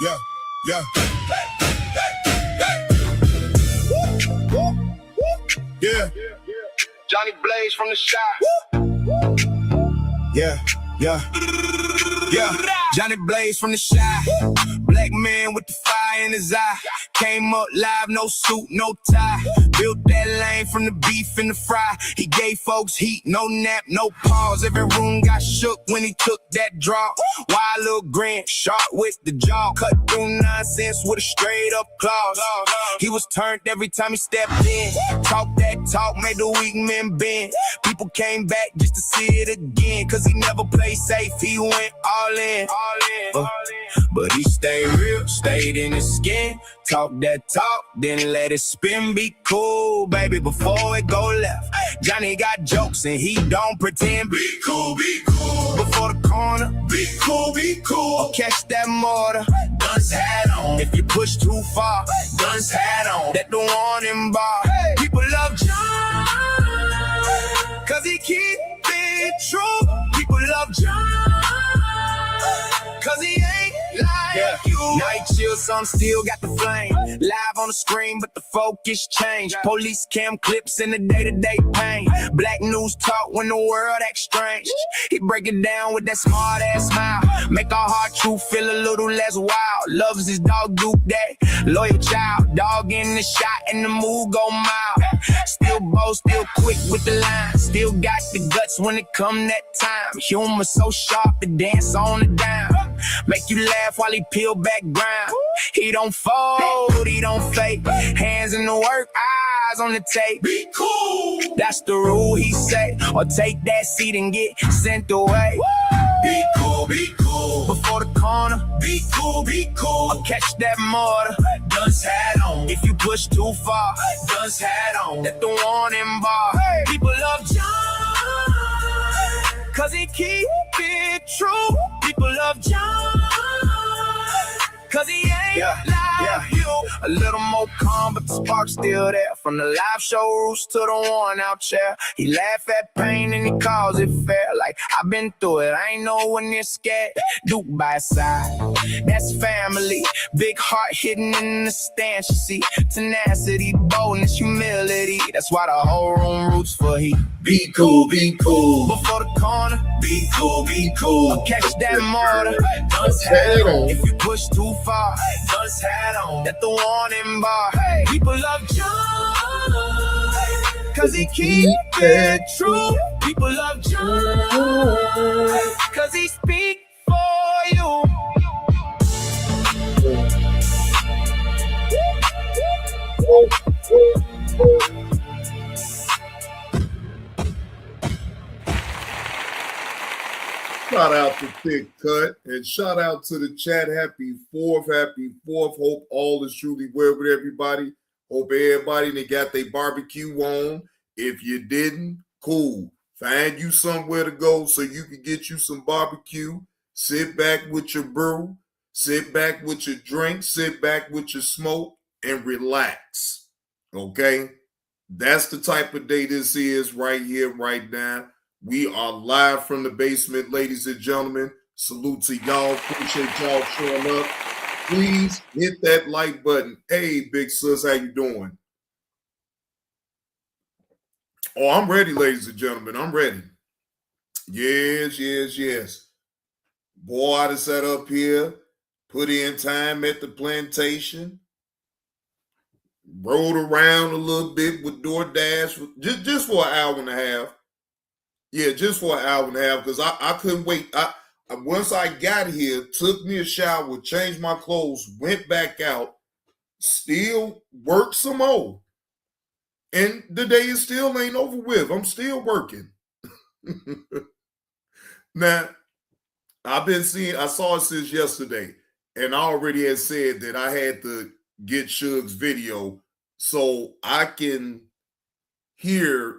yeah, yeah. Yeah. Johnny Blaze from the Shy. Yeah, yeah, yeah. Johnny Blaze from the Shy. Black man with the fire in his eye. Came up live, no suit, no tie. Built that lane from the beef and the fry. He gave folks heat, no nap, no pause. Every room got shook when he took that draw. Wild little grin, sharp with the jaw. Cut through nonsense with a straight up clause. He was turned every time he stepped in. Talk that talk, made the weak men bend. People came back just to see it again. Cause he never played safe, he went all in. But he stayed real, stayed in his skin. Talk that talk, then let it spin. Be cool, baby, before it go left. Johnny got jokes and he don't pretend. Be cool, be cool. Before the corner, Be cool, be cool. or catch that mortar. Guns hat on. If you push too far, Guns hat on. that the warning bar. People love John, cause he keep it true. People love John, cause he ain't like you. Night chill, some still got the flame. Live on the screen, but the focus changed. Police cam clips in the day-to-day pain. Black news talk when the world acts strange. He break it down with that smart-ass smile. Make our heart true feel a little less wild. Loves his dog, Duke, that loyal child. Dog in the shot and the move go mild. Still bold, still quick with the line. Still got the guts when it come that time. Humor so sharp to dance on the dime. Make you laugh while he peel back ground. He don't fold, he don't fake. Hands in the work, eyes on the tape. Be cool. That's the rule, he say. Or take that seat and get sent away. Be cool, be cool. Before the corner, Be cool, be cool. or catch that mortar. Guns hat on. If you push too far, Guns hat on. that the warning bar. People love John, cause he keep it true. People love John, cause he ain't like you. A little more calm, but the spark's still there. From the live show roots to the worn out chair. He laugh at pain and he calls it fair. Like, I've been through it, I ain't know when you're scared. Duke by his side, that's family. Big heart hidden in the stance, you see. Tenacity, boldness, humility. That's why the whole room roots for he. Be cool, be cool. Before the corner, Be cool, be cool. catch that mortar. Guns hat on. If you push too far, Guns hat on. that the warning bar. People love John, cause he keep it true. People love John, cause he speak for you. Shout out to Thick Cut and shout out to the chat. Happy 4th. Happy 4th. Hope all is truly well with everybody. Hope everybody they got their barbecue on. If you didn't, cool. Find you somewhere to go so you can get you some barbecue. Sit back with your brew. Sit back with your drink. Sit back with your smoke and relax. Okay? That's the type of day this is right here, right now. We are live from the basement, ladies and gentlemen. Salute to y'all. Appreciate y'all showing up. Please hit that like button. Hey, big sis, how you doing? Oh, I'm ready, ladies and gentlemen. I'm ready. Yes, yes, yes. Boy, I just sat up here, put in time at the plantation, rode around a little bit with DoorDash, just for an hour and a half. Yeah, just for an hour and a half because I couldn't wait. Once I got here, took me a shower, changed my clothes, went back out, still worked some more. And the day is still ain't over with. I'm still working. Now, I saw it since yesterday, and I already had said that I had to get Suge's video so I can hear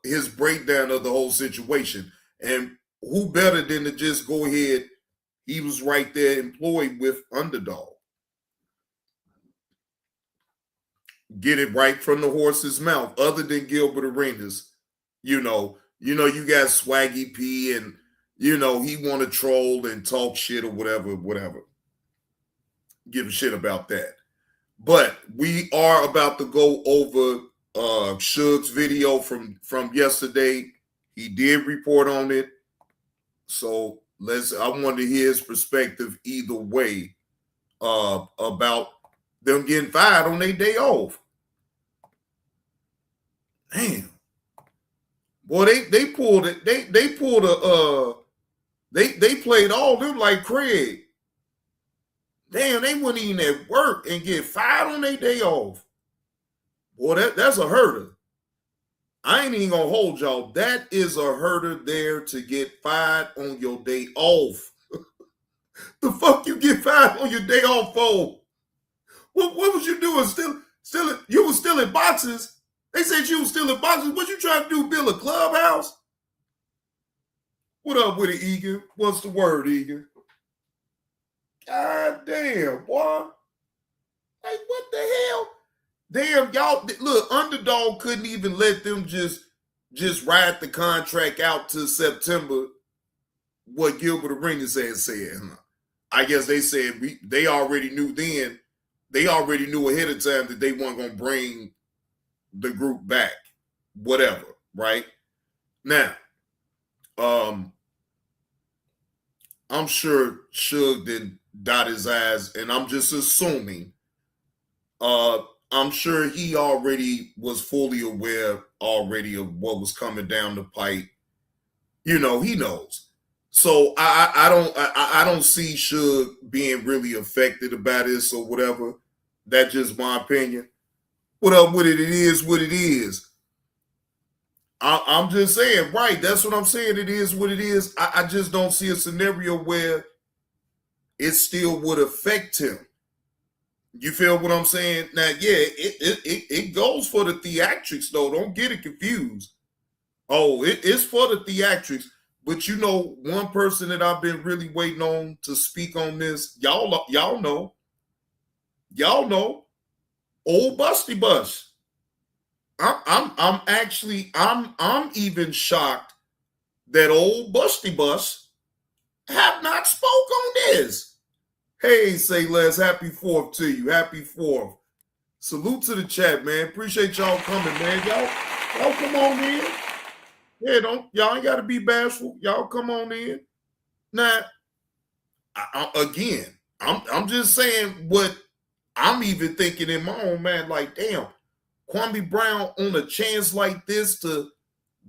his breakdown of the whole situation. And who better than to just go ahead? He was right there employed with UnderDog. Get it right from the horse's mouth, other than Gilbert Arenas. You got Swaggy P and he want to troll and talk shit or whatever. give a shit about that. But we are about to go over Suge's video from yesterday. He did report on it. So I want to hear his perspective either way about them getting fired on their day off. Damn. Boy, they pulled it. They pulled they played all them like Craig. Damn, they wouldn't even at work and get fired on their day off. Boy, that's a herder. I ain't even gonna hold y'all. That is a herder there to get fired on your day off. The fuck you get fired on your day off for? What was you doing? Still, you was still in boxes. They said you was still in boxes. What you trying to do? Build a clubhouse? What up with it, Egan? What's the word, Egan? God damn, boy. Like, what the hell? Damn, y'all, look, UnderDog couldn't even let them just ride the contract out to September, what Gilbert Arenas had said. I guess they said they already knew then, they already knew ahead of time that they weren't going to bring the group back, whatever, right? Now, I'm sure Suge didn't dot his I's, and I'm just assuming, I'm sure he already was fully aware already of what was coming down the pipe. You know, he knows. So I don't see Suge being really affected about this or whatever. That's just my opinion. What up with it? It is what it is. I'm just saying, right? That's what I'm saying. It is what it is. I just don't see a scenario where it still would affect him. You feel what I'm saying? Now, yeah, it goes for the theatrics, though. Don't get it confused. Oh, it's for the theatrics. But you know, one person that I've been really waiting on to speak on this, y'all know, old Busty Bus. I'm even shocked that old Busty Bus have not spoke on this. Hey, say less. Happy 4th to you. Happy 4th. Salute to the chat, man. Appreciate y'all coming, man. Y'all come on in. Yeah, y'all ain't got to be bashful. Y'all come on in. Now, I'm just saying what I'm even thinking in my own mind. Like, damn, Kwame Brown on a chance like this to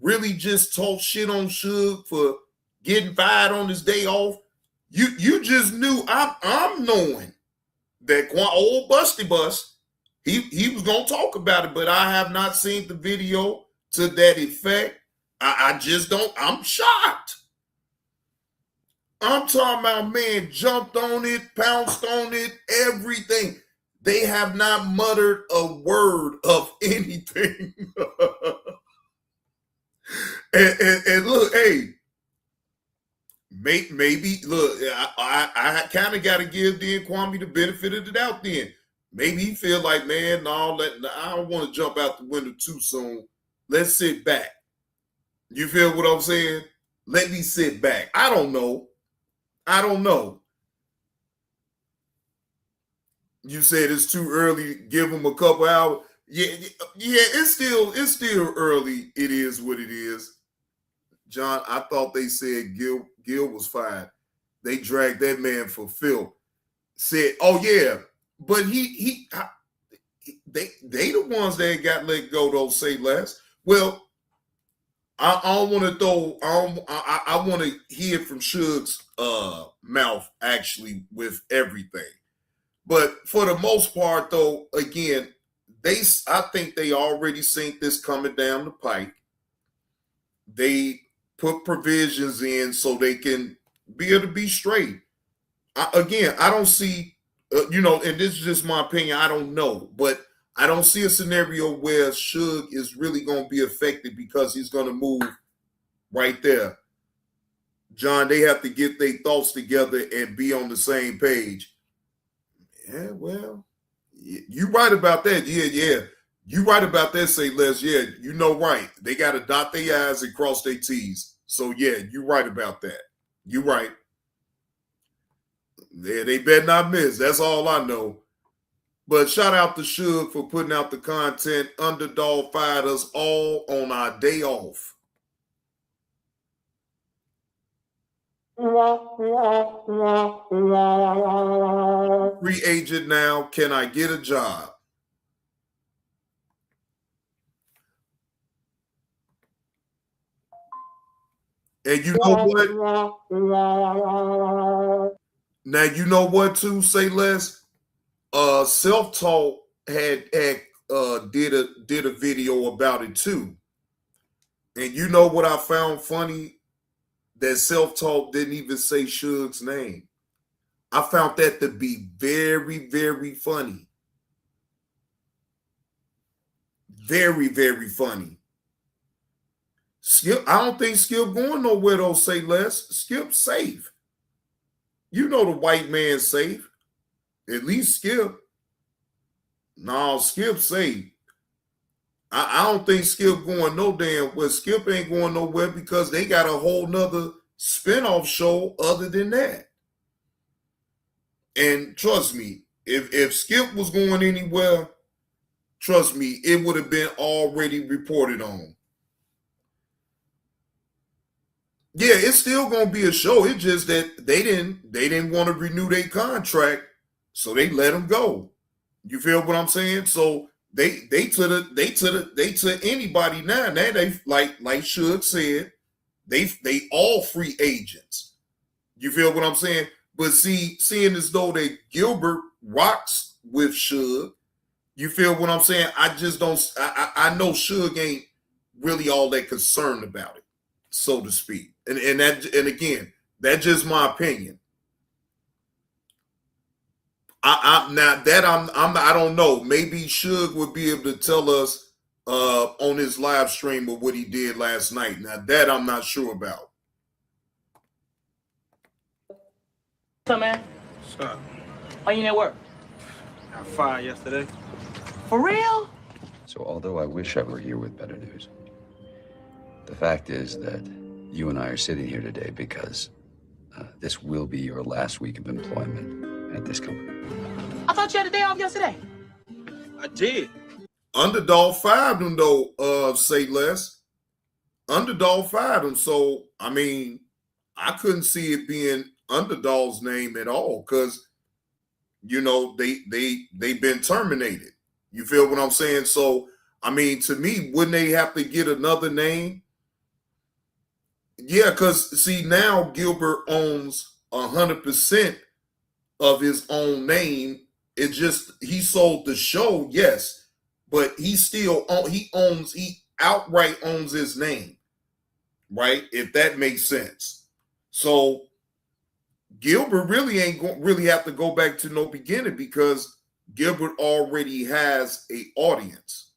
really just talk shit on Suge for getting fired on his day off. You just knew I'm knowing that old Busty Bus, he was gonna talk about it, but I have not seen the video to that effect. I just don't. I'm shocked. I'm talking about, man, jumped on it, pounced on it, everything. They have not muttered a word of anything. and look, hey. Maybe look, I kind of got to give then Kwame the benefit of the doubt. Then maybe he feel like, man, no, I don't want to jump out the window too soon. Let's sit back. You feel what I'm saying? Let me sit back. I don't know. You said it's too early. Give him a couple hours. Yeah. It's still early. It is what it is. John, I thought they said Gil was fired. They dragged that man for filth. Said, oh yeah, but they the ones that got let go. Don't say less. Well, I don't want to throw. I want to hear from Suge's mouth actually with everything. But for the most part, though, again, I think they already seen this coming down the pike. They put provisions in so they can be able to be straight. I don't see, and this is just my opinion, I don't know, but I don't see a scenario where Suge is really going to be affected because he's going to move right there. John, they have to get their thoughts together and be on the same page. Yeah, well, you right about that. Yeah. You right about that, say less. Yeah, you know right. They got to dot their I's and cross their T's. So, yeah, you right about that. You right. They better not miss. That's all I know. But shout out to Suge for putting out the content. Underdog fired us all on our day off. Free agent now. Can I get a job? And you know what? Now you know what too, say less. Self-Talk did a video about it too. And you know what I found funny? That Self-Talk didn't even say Suge's name. I found that to be very, very funny. Very, very funny. Skip, I don't think Skip going nowhere though, say less. Skip safe. You know the white man's safe. At least Skip. No, Skip safe. I don't think Skip going no damn well. Skip ain't going nowhere because they got a whole nother spinoff show other than that. And trust me, if Skip was going anywhere, trust me, it would have been already reported on. Yeah, it's still gonna be a show. It's just that they didn't want to renew their contract, so they let them go. You feel what I'm saying? So they to anybody now. Now they like Suge said, they all free agents. You feel what I'm saying? But seeing as though that Gilbert rocks with Suge, you feel what I'm saying? I just don't. I know Suge ain't really all that concerned about it, so to speak. And again, that's just my opinion. I don't know. Maybe Suge would be able to tell us on his live stream of what he did last night. Now that I'm not sure about. What's up, man? What's up? Why you ain't at work? Got fired yesterday. For real? So although I wish I were here with better news, the fact is that you and I are sitting here today because this will be your last week of employment at this company. I thought you had a day off yesterday. I did. Underdog fired him though, say less. Underdog fired him. So, I mean, I couldn't see it being Underdog's name at all because, you know, they've been terminated. You feel what I'm saying? So, I mean, to me, wouldn't they have to get another name? Yeah, because see, now Gilbert owns 100% of his own name. It just he sold the show, yes, but he outright owns his name, right? If that makes sense. So Gilbert really ain't going really have to go back to no beginning because Gilbert already has an audience.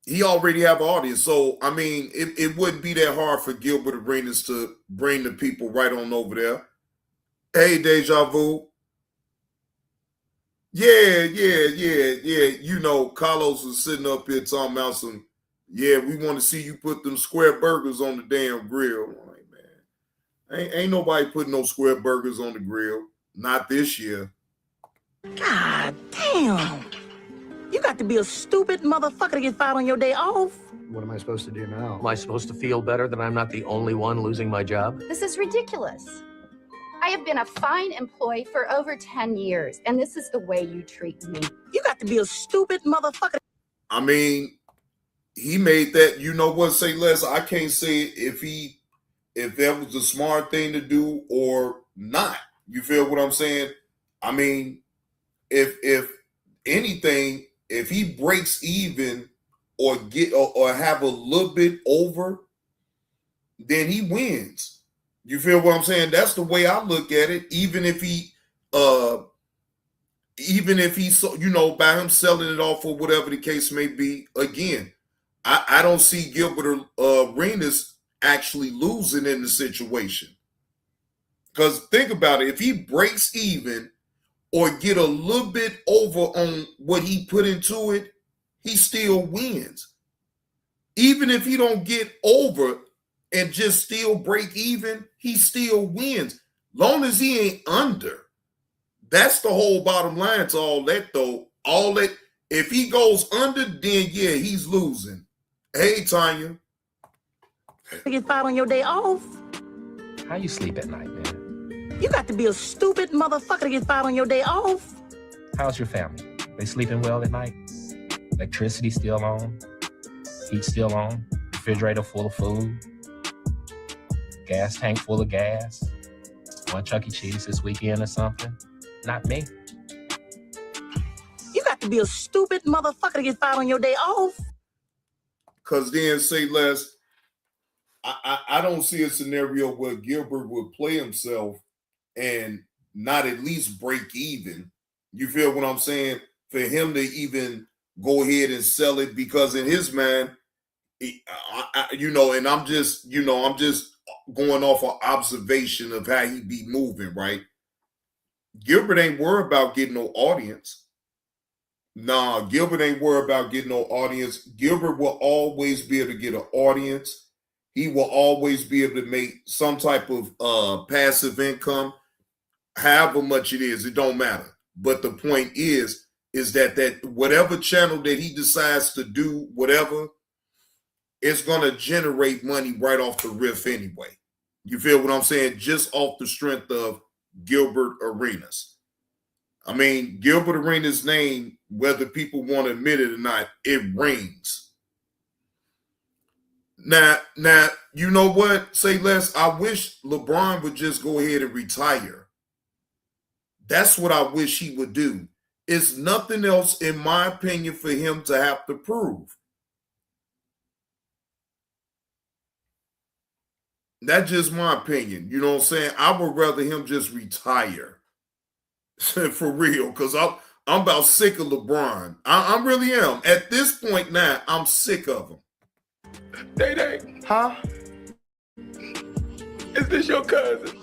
He already have an audience. So, I mean, it wouldn't be that hard for Gilbert Arenas to bring the people right on over there. Hey, Deja Vu. Yeah. You know, Carlos was sitting up here talking about some, yeah, we want to see you put them square burgers on the damn grill. I'm like, man, ain't nobody putting no square burgers on the grill. Not this year. God damn. You got to be a stupid motherfucker to get fired on your day off. What am I supposed to do now? Am I supposed to feel better that I'm not the only one losing my job? This is ridiculous. I have been a fine employee for over 10 years, and this is the way you treat me. You got to be a stupid motherfucker. I mean, he made that, you know what, say less. I can't say if that was a smart thing to do or not. You feel what I'm saying? I mean, if anything, if he breaks even or have a little bit over, then he wins. You feel what I'm saying? That's the way I look at it. Even if he you know, by him selling it off or whatever the case may be, again, I don't see Gilbert Arenas actually losing in the situation. Because think about it, if he breaks even or get a little bit over on what he put into it, he still wins. Even if he don't get over, and just still break even, he still wins. Long as he ain't under. That's the whole bottom line to all that, though. All that, if he goes under, then yeah, he's losing. Hey, Tanya. You get fired on your day off. How you sleep at night, man? You got to be a stupid motherfucker to get fired on your day off. How's your family? They sleeping well at night? Electricity still on? Heat still on? Refrigerator full of food? Gas tank full of gas? One Chuck E. Cheese this weekend or something? Not me. You got to be a stupid motherfucker to get fired on your day off. Because then, say less, I don't see a scenario where Gilbert would play himself and not at least break even. You feel what I'm saying? For him to even go ahead and sell it, because in his mind, and I'm just going off of observation of how he be moving, right? Gilbert ain't worried about getting no audience. Nah, Gilbert ain't worried about getting no audience. Gilbert will always be able to get an audience. He will always be able to make some type of passive income, however much it is. It don't matter. But the point is that whatever channel that he decides to do, whatever, it's going to generate money right off the riff anyway. You feel what I'm saying? Just off the strength of Gilbert Arenas. I mean, Gilbert Arenas' name, whether people want to admit it or not, it rings. Now, you know what? Say less. I wish LeBron would just go ahead and retire. That's what I wish he would do. It's nothing else, in my opinion, for him to have to prove. That's just my opinion. You know what I'm saying? I would rather him just retire. For real, because I'm about sick of LeBron. I really am. At this point now, I'm sick of him. Day. Huh? Is this your cousin?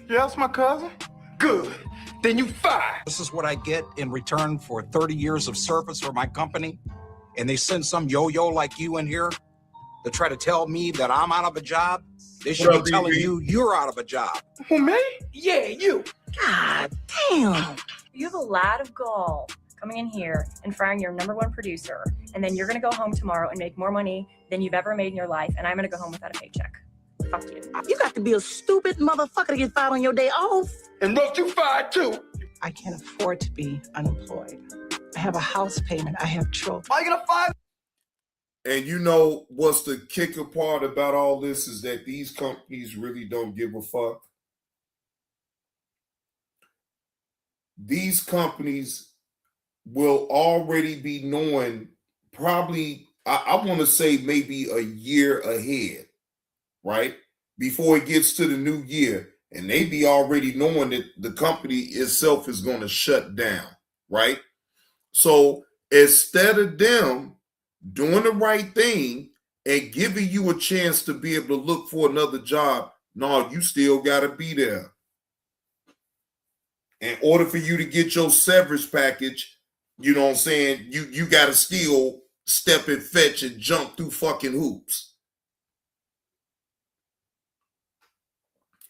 Yeah, that's my cousin. Good. Then you fired. This is what I get in return for 30 years of service for my company. And they send some yo-yo like you in here to try to tell me that I'm out of a job. They should be telling you you're out of a job. Who, me? Yeah, you. God damn. You have a lot of gall coming in here and firing your #1 producer, and then you're going to go home tomorrow and make more money than you've ever made in your life, and I'm going to go home without a paycheck. Fuck you. You got to be a stupid motherfucker to get fired on your day off. And look, you fired too. I can't afford to be unemployed. I have a house payment. I have children. Why are you going to fire? And you know what's the kicker part about all this is that these companies really don't give a fuck. These companies will already be knowing probably, I want to say maybe a year ahead, right? Before it gets to the new year. And they be already knowing that the company itself is going to shut down, right? So instead of them doing the right thing and giving you a chance to be able to look for another job, no, you still got to be there. In order for you to get your severance package, you know what I'm saying, you got to still step and fetch and jump through fucking hoops.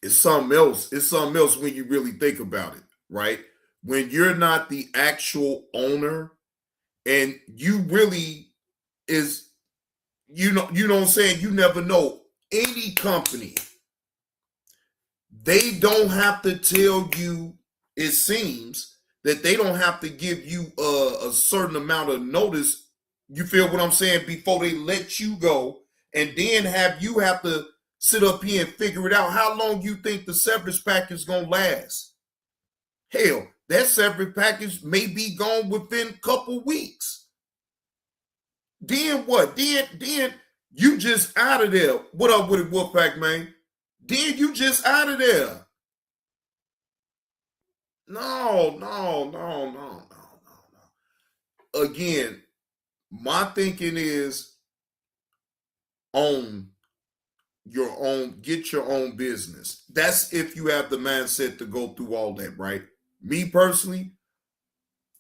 It's something else. It's something else when you really think about it, right? When you're not the actual owner and you really is, you know what I'm saying? You never know. Any company, they don't have to tell you, it seems, that they don't have to give you a certain amount of notice, you feel what I'm saying, before they let you go, and then have to sit up here and figure it out. How long you think the severance package is going to last? Hell, that severance package may be gone within a couple weeks. Then what? Then you just out of there. What up with it, Wolfpack, man? Then you just out of there. No. Again, my thinking is own your own, get your own business. That's if you have the mindset to go through all that, right? Me personally,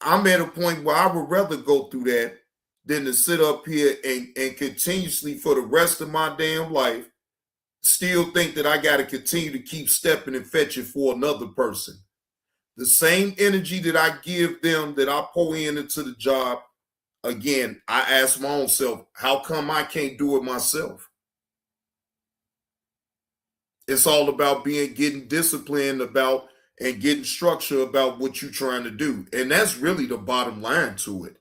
I'm at a point where I would rather go through that than to sit up here and continuously for the rest of my damn life still think that I got to continue to keep stepping and fetching for another person. The same energy that I give them, that I pour into the job, again, I ask my own self, how come I can't do it myself? It's all about getting disciplined about and getting structure about what you're trying to do. And that's really the bottom line to it.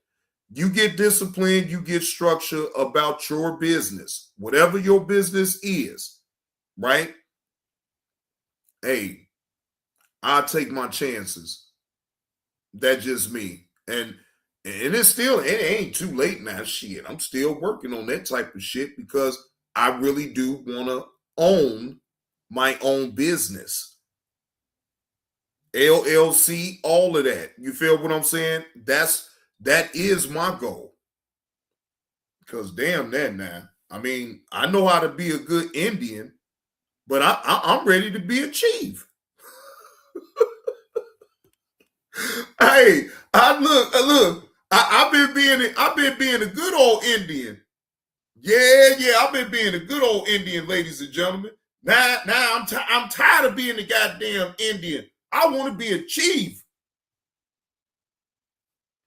You get disciplined, you get structure about your business, whatever your business is, right? Hey, I take my chances. That's just me. And it's still, it ain't too late now. Shit, I'm still working on that type of shit because I really do want to own my own business. LLC, all of that. You feel what I'm saying? That is my goal. Because damn that now. I mean, I know how to be a good Indian, but I'm ready to be a chief. Hey, I've been being a good old Indian. Yeah, I've been being a good old Indian, ladies and gentlemen. Now I'm tired of being the goddamn Indian. I want to be a chief.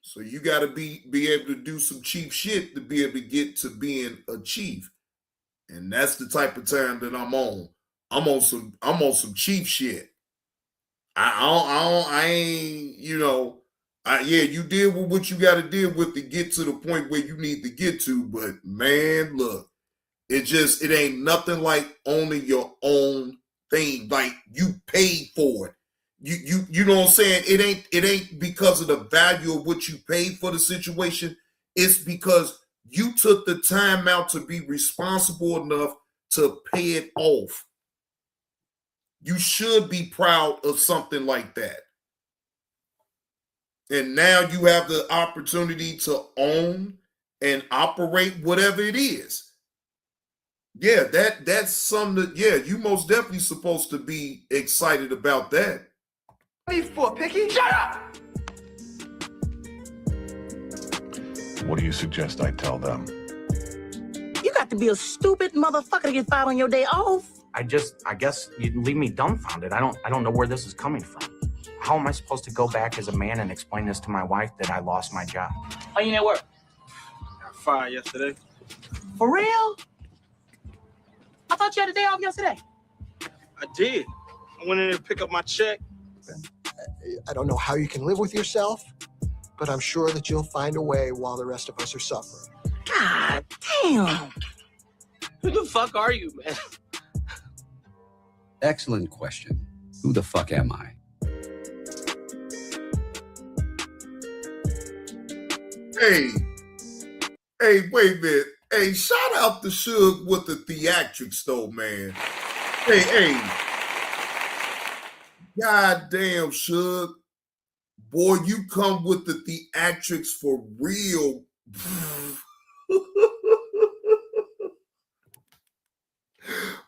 So you got to be able to do some chief shit to be able to get to being a chief. And that's the type of time that I'm on. I'm on some chief shit. I ain't, you deal with what you got to deal with to get to the point where you need to get to. But man, look, it ain't nothing like owning your own thing. Like you paid for it. You know what I'm saying? It ain't because of the value of what you paid for the situation. It's because you took the time out to be responsible enough to pay it off. You should be proud of something like that. And now you have the opportunity to own and operate whatever it is. Yeah, that's something that, yeah, you most definitely supposed to be excited about that. For Picky, shut up! What do you suggest I tell them? You got to be a stupid motherfucker to get fired on your day off. I guess you'd leave me dumbfounded. I don't know where this is coming from. How am I supposed to go back as a man and explain this to my wife that I lost my job? How you at work? Got fired yesterday. For real? I thought you had a day off yesterday. I did. I went in and picked up my check. I don't know how you can live with yourself, but I'm sure that you'll find a way while the rest of us are suffering. God damn. Who the fuck are you, man? Excellent question. Who the fuck am I? Hey, wait a minute. Hey, shout out to Suge with the theatrics though, man. Hey. Goddamn, Suge. Boy, you come with the theatrics for real.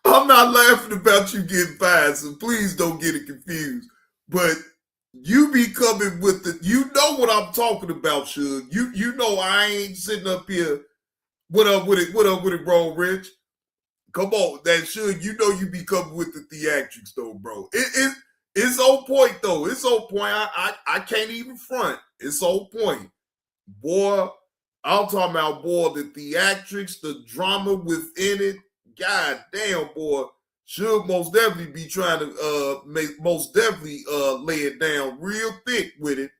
I'm not laughing about you getting fired, so please don't get it confused. But you be coming with you know what I'm talking about, Suge. You know I ain't sitting up here. What up with it, bro, Rich? Come on, that Suge, you know you be coming with the theatrics though, bro. It's on point though. It's on point. I can't even front. It's on point. Boy, I'm talking about, boy, the theatrics, the drama within it. God damn, boy. Should most definitely be trying to lay it down real thick with it.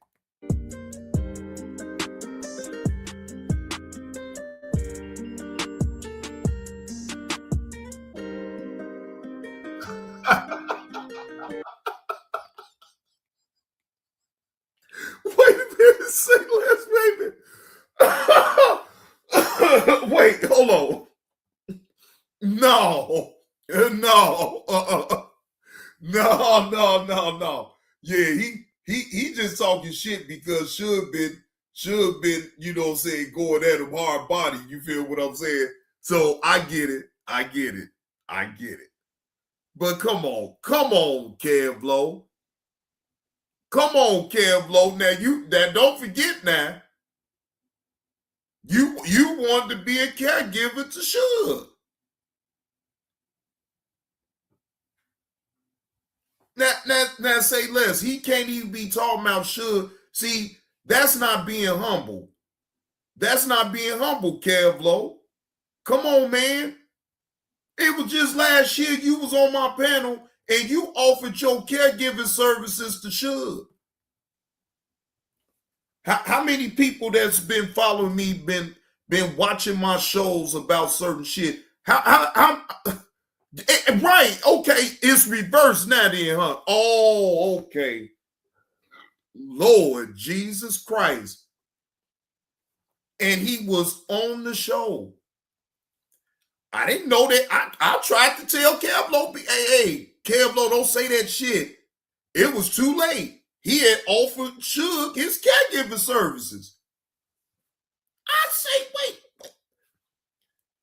Wait a minute, say less, baby. Wait, hold on. No. Yeah, he just talking shit because should been, you know what I'm saying, going at him hard body. You feel what I'm saying? So I get it. But come on, Kev Low. Come on, Kev Low. Now don't forget now. You wanted to be a caregiver to Suge. Now say less. He can't even be talking about Suge. See, that's not being humble. That's not being humble, Kevlo. Come on, man. It was just last year you was on my panel and you offered your caregiving services to Suge. How many people that's been following me been watching my shows about certain shit? How right, okay, it's reversed now then, huh? Oh, okay. Lord Jesus Christ. And he was on the show. I didn't know that. I tried to tell Kevlo, hey, Kevlo, don't say that shit. It was too late. He had offered Suge his caregiving services. I say, wait.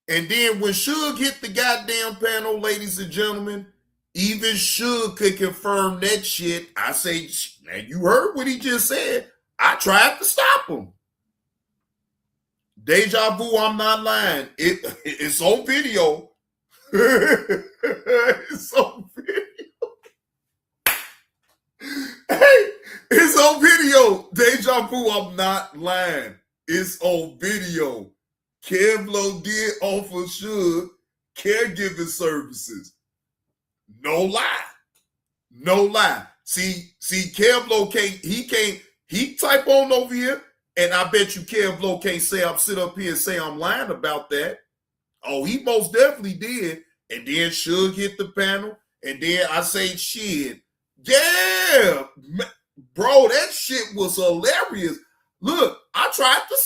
And then when Suge hit the goddamn panel, ladies and gentlemen, even Suge could confirm that shit. I say, man, you heard what he just said. I tried to stop him. Deja vu, I'm not lying. It's on video. It's on video. Hey, it's on video. Deja vu, I'm not lying. It's on video. Kevlo did offer Suge caregiving services. No lie. No lie. See, Kevlo he type on over here, and I bet you Kevlo can't sit up here and say I'm lying about that. Oh, he most definitely did. And then Suge hit the panel, and then I say shit. Yeah, bro, that shit was hilarious. Look, I tried to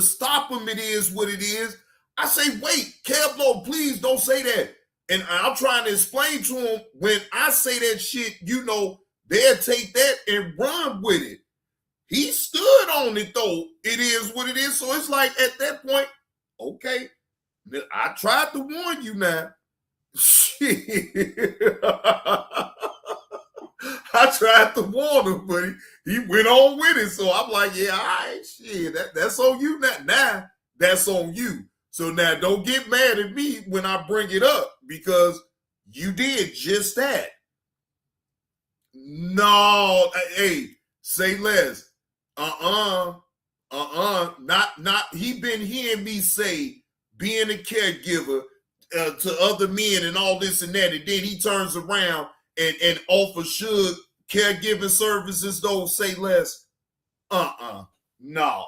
stop him. It is what it is. I say, wait, Kevlo, please don't say that. And I'm trying to explain to him, when I say that shit, you know, they'll take that and run with it. He stood on it, though. It is what it is. So it's like, at that point, okay, I tried to warn you now. Shit. I tried to warn him, but he went on with it. So I'm like, yeah, all right, shit, that's on you now. Now that's on you. So now don't get mad at me when I bring it up, because you did just that. No, hey, say less. Not. He been hearing me say being a caregiver to other men and all this and that, and then he turns around and offers Suge caregiving services. Don't say less. No.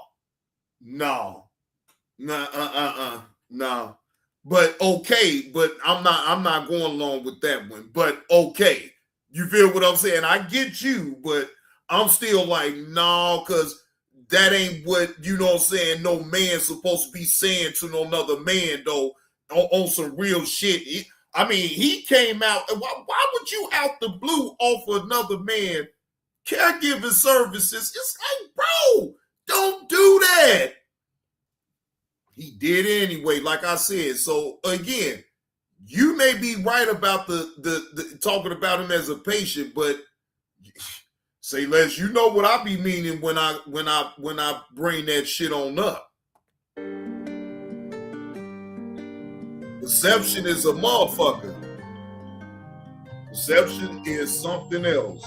But okay, but I'm not going along with that one. But okay, you feel what I'm saying? I get you, but I'm still like, no, because that ain't what, you know what I'm saying, no man's supposed to be saying to no other man, though, on some real shit. I mean, he came out. Why would you out the blue offer another man caregiving services? It's like, bro, don't do that. He did anyway, like I said. So again, you may be right about the talking about him as a patient, but say less, you know what I be meaning when I bring that shit on up. Perception is a motherfucker. Perception is something else.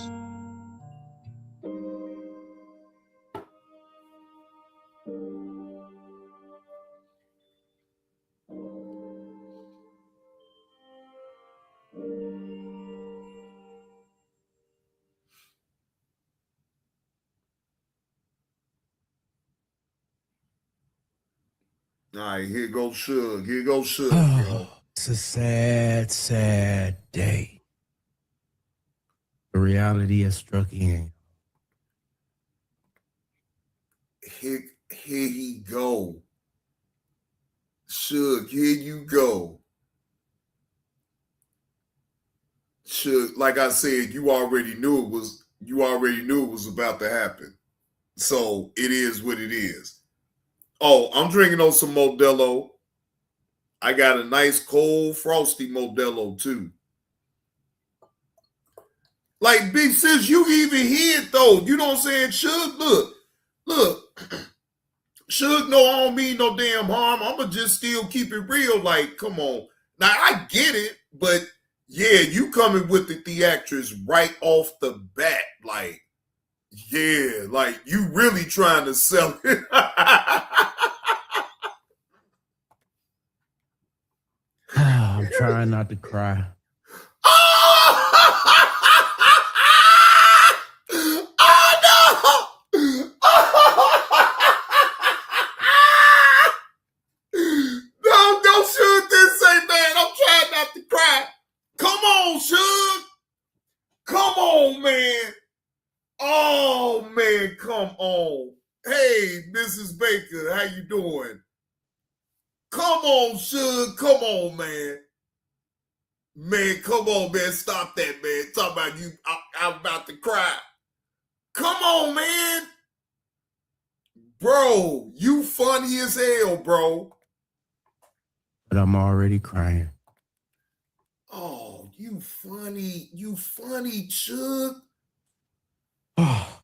All right, here goes Suge. Here goes Suge, yo. It's a sad, sad day. The reality has struck in. Here he go. Suge, here you go. Suge, like I said, you already knew it was about to happen. So it is what it is. Oh, I'm drinking on some Modelo. I got a nice cold frosty Modelo too. Like, big sis, you even hear it though. You know what I'm saying? Suge, look. Suge, no, I don't mean no damn harm. I'ma just still keep it real. Like, come on. Now I get it, but Yeah, you coming with the theatrics right off the bat. Like, yeah, like you really trying to sell it. I'm trying not to cry. Oh no! No, don't shoot this, say man. I'm trying not to cry. Come on, Suge. Come on, man. Oh man, come on. Hey, Mrs. Baker, how you doing? Come on, Suge. Come on, man. Man, come on, man. Stop that, man. Talk about you. I'm about to cry. Come on, man. Bro, you funny as hell, bro. But I'm already crying. Oh, you funny, Chuck. Oh.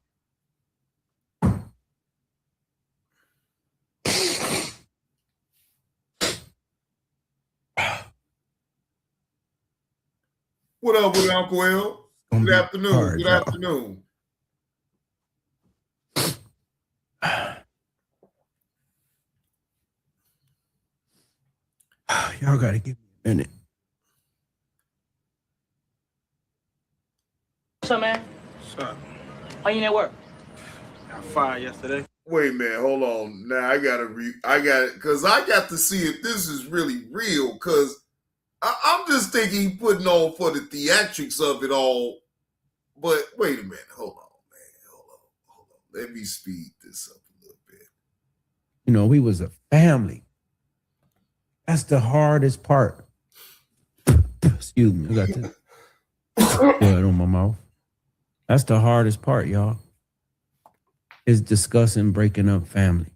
What up with Uncle L? Good afternoon. Hard, Good y'all. afternoon. Y'all gotta give me a minute. What's up, man? What's up? How you at work? Got fired yesterday. Wait a minute, hold on. Now I got because I got to see if this is really real. Because I'm just thinking he putting on for the theatrics of it all. But wait a minute, hold on, man, hold on. Let me speed this up a little bit. You know, we was a family. That's the hardest part. Excuse me, I got this blood on my mouth. That's the hardest part, y'all. Is discussing breaking up family.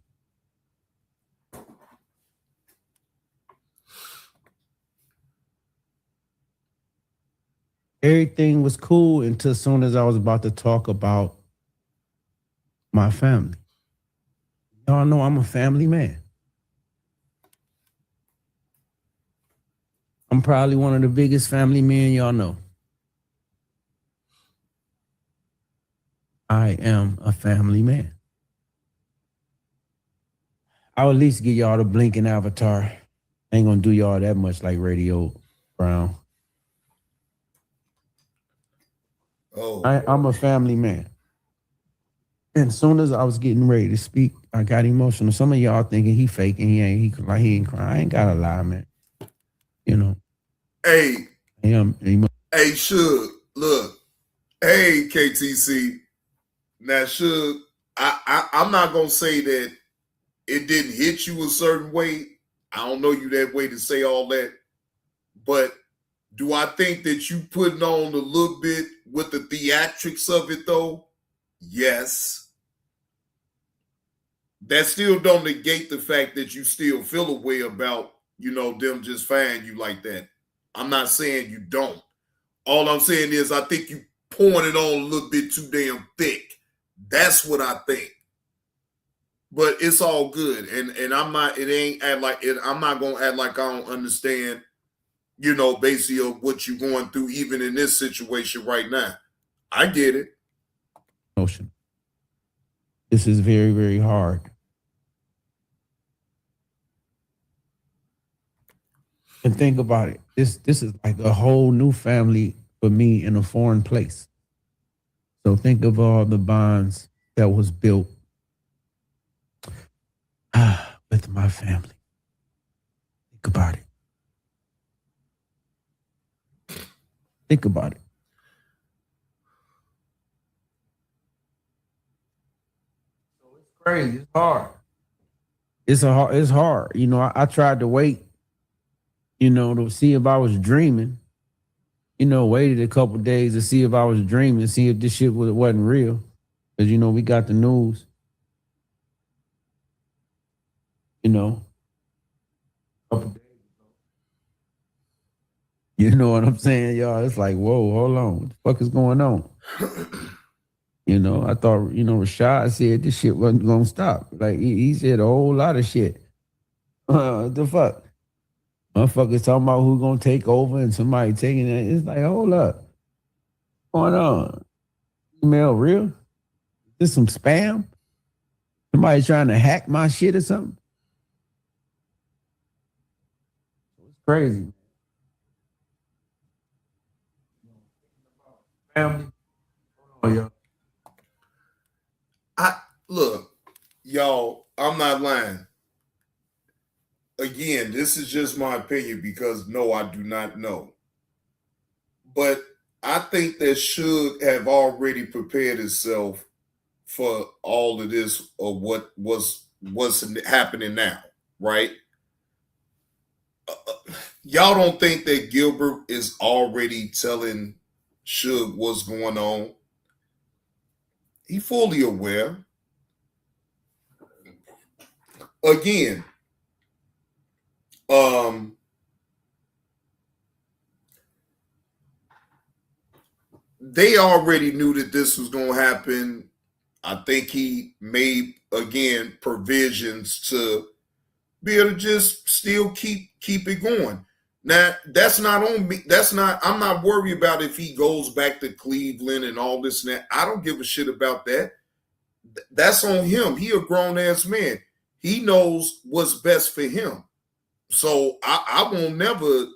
Everything was cool until as soon as I was about to talk about my family. Y'all know I'm a family man. I'm probably one of the biggest family men y'all know. I am a family man. I'll at least give y'all the blinking avatar. Ain't gonna do y'all that much like Radio Brown. Oh, I'm a family man. And as soon as I was getting ready to speak, I got emotional. Some of y'all thinking he fake and he ain't crying. I ain't gotta lie, man. You know. Hey. Hey, Suge, look. Hey, KTC. Now, Suge, I'm not gonna say that it didn't hit you a certain way. I don't know you that way to say all that. But do I think that you putting on a little bit with the theatrics of it, though? Yes. That still don't negate the fact that you still feel a way about, you know, them just firing you like that. I'm not saying you don't. All I'm saying is I think you pouring it on a little bit too damn thick. That's what I think. But it's all good. And I'm not, it ain't act like it, I'm not gonna act like I don't understand, you know, basically of what you're going through, even in this situation right now. I get it. Emotion. This is very, very hard. And think about it. This is like a whole new family for me in a foreign place. So think of all the bonds that was built with my family. Think about it. Think about it. So it's crazy. It's hard. It's hard. You know, I tried to wait, you know, to see if I was dreaming. You know, waited a couple days to see if I was dreaming, see if this shit wasn't real. Because, you know, we got the news. You know, couple days ago. You know what I'm saying, y'all? It's like, whoa, hold on. What the fuck is going on? You know, I thought, you know, Rashad said this shit wasn't going to stop. Like, he said a whole lot of shit. What the fuck? Motherfuckers talking about who gonna take over and somebody taking it. It's like, hold up. What's going on? Email real? Is this some spam? Somebody trying to hack my shit or something? It's crazy. Family. Oh, yeah. Look, y'all, I'm not lying. Again, this is just my opinion because no, I do not know. But I think that should have already prepared itself for all of this or what's happening now, right? Y'all don't think that Gilbert is already telling Suge what's going on? He fully aware. Again, they already knew that this was going to happen. I think he made, again, provisions to be able to just still keep it going. Now, that's not on me. I'm not worried about if he goes back to Cleveland and all this and that. I don't give a shit about that. That's on him. He a grown-ass man. He knows what's best for him. So I won't never,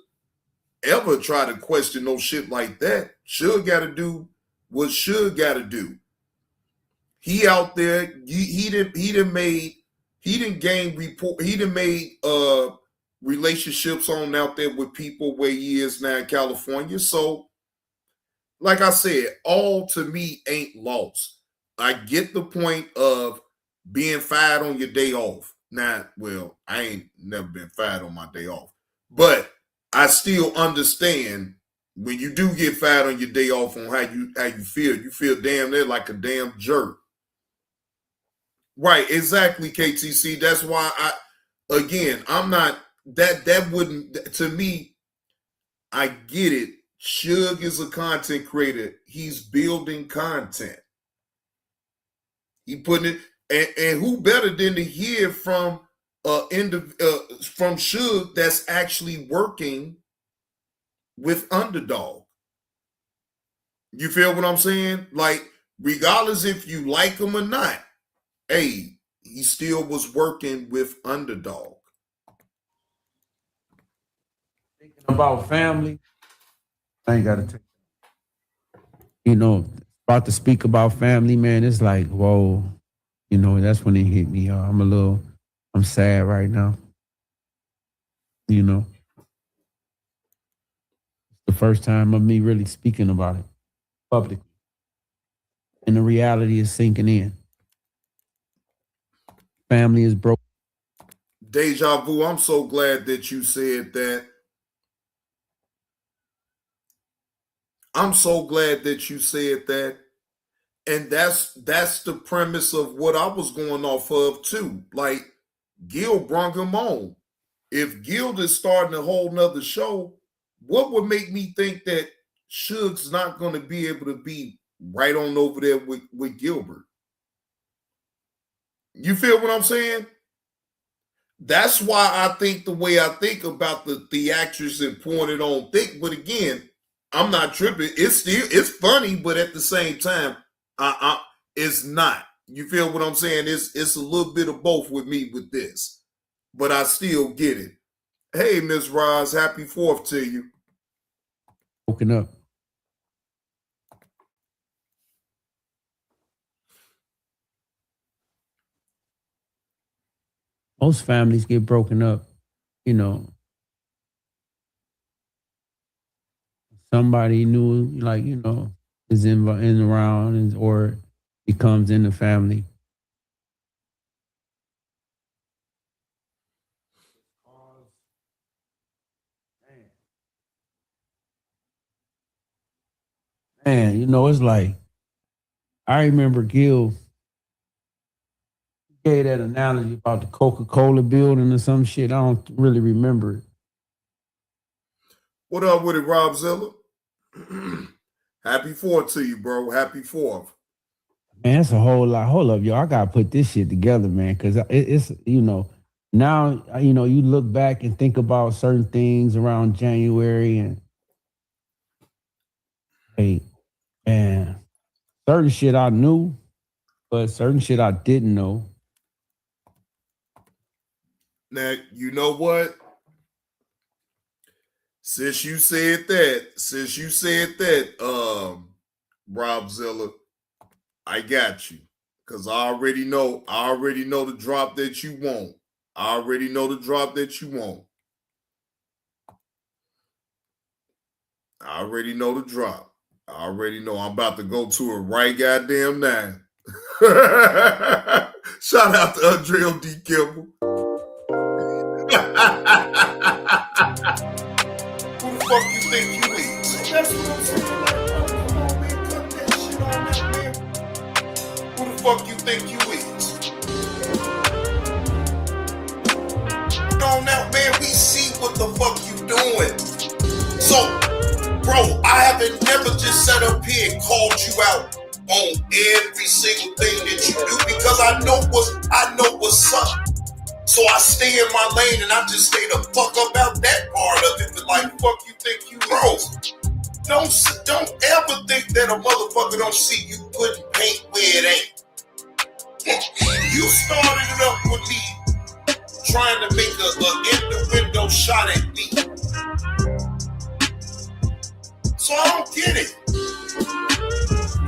ever try to question no shit like that. Suge got to do what Suge got to do. He out there, he done made relationships on out there with people where he is now in California. So, like I said, all to me ain't lost. I get the point of being fired on your day off. Now, well, I ain't never been fired on my day off, but I still understand when you do get fired on your day off on how you feel. You feel damn near like a damn jerk. Right, exactly, KTC. That's why I'm not that wouldn't, to me, I get it. Suge is a content creator. He's building content. He putting it, and who better than to hear from from Suge that's actually working with UnderDog. You feel what I'm saying? Like, regardless if you like him or not, hey, he still was working with UnderDog. Thinking about family, I ain't got to take. You know, about to speak about family, man. It's like, whoa. You know, that's when it hit me. I'm sad right now. You know, it's the first time of me really speaking about it publicly, and the reality is sinking in. Family is broken. Deja vu, I'm so glad that you said that. I'm so glad that you said that. And that's the premise of what I was going off of too. Like, Gil brung him on. If Gil is starting a whole nother show, what would make me think that Suge's not going to be able to be right on over there with Gilbert? You feel what I'm saying? That's why I think the way I think about the theatrics and pouring it on thick. But again, I'm not tripping. It's funny, but at the same time, it's not. You feel what I'm saying? It's a little bit of both with me with this, but I still get it. Hey, Miss Roz, happy 4th to you. Broken up. Most families get broken up, you know. Somebody new, like, you know, is in around or becomes in the family. Man, you know, it's like, I remember Gil gave that analogy about the Coca-Cola building or some shit. I don't really remember it. What up with it, Rob Zilla? Happy 4th to you, bro. Happy 4th. Man, it's a whole lot. Hold up, y'all. I gotta put this shit together, man, because it's, you know, now, you know, you look back and think about certain things around January and certain shit I knew, but certain shit I didn't know. Now, you know what? Since you said that, Robzilla, I got you. Cause I already know the drop that you want. I already know the drop that you want. I already know the drop. I already know I'm about to go to it right goddamn now. Shout out to Andrea D. Kimball. Who the fuck you think you is? That's what I'm saying. Like, come on, man, cut that shit on that, man. Who the fuck you think you is? On that, man, we see what the fuck you doing. So, bro, I haven't never just sat up here and called you out on every single thing that you do because I know what's up. So I stay in my lane and I just stay the fuck about that part of it. But like, fuck you think you is? Don't ever think that a motherfucker don't see you putting paint where it ain't. You started it up with me trying to make a in-the-window shot at me. So I don't get it.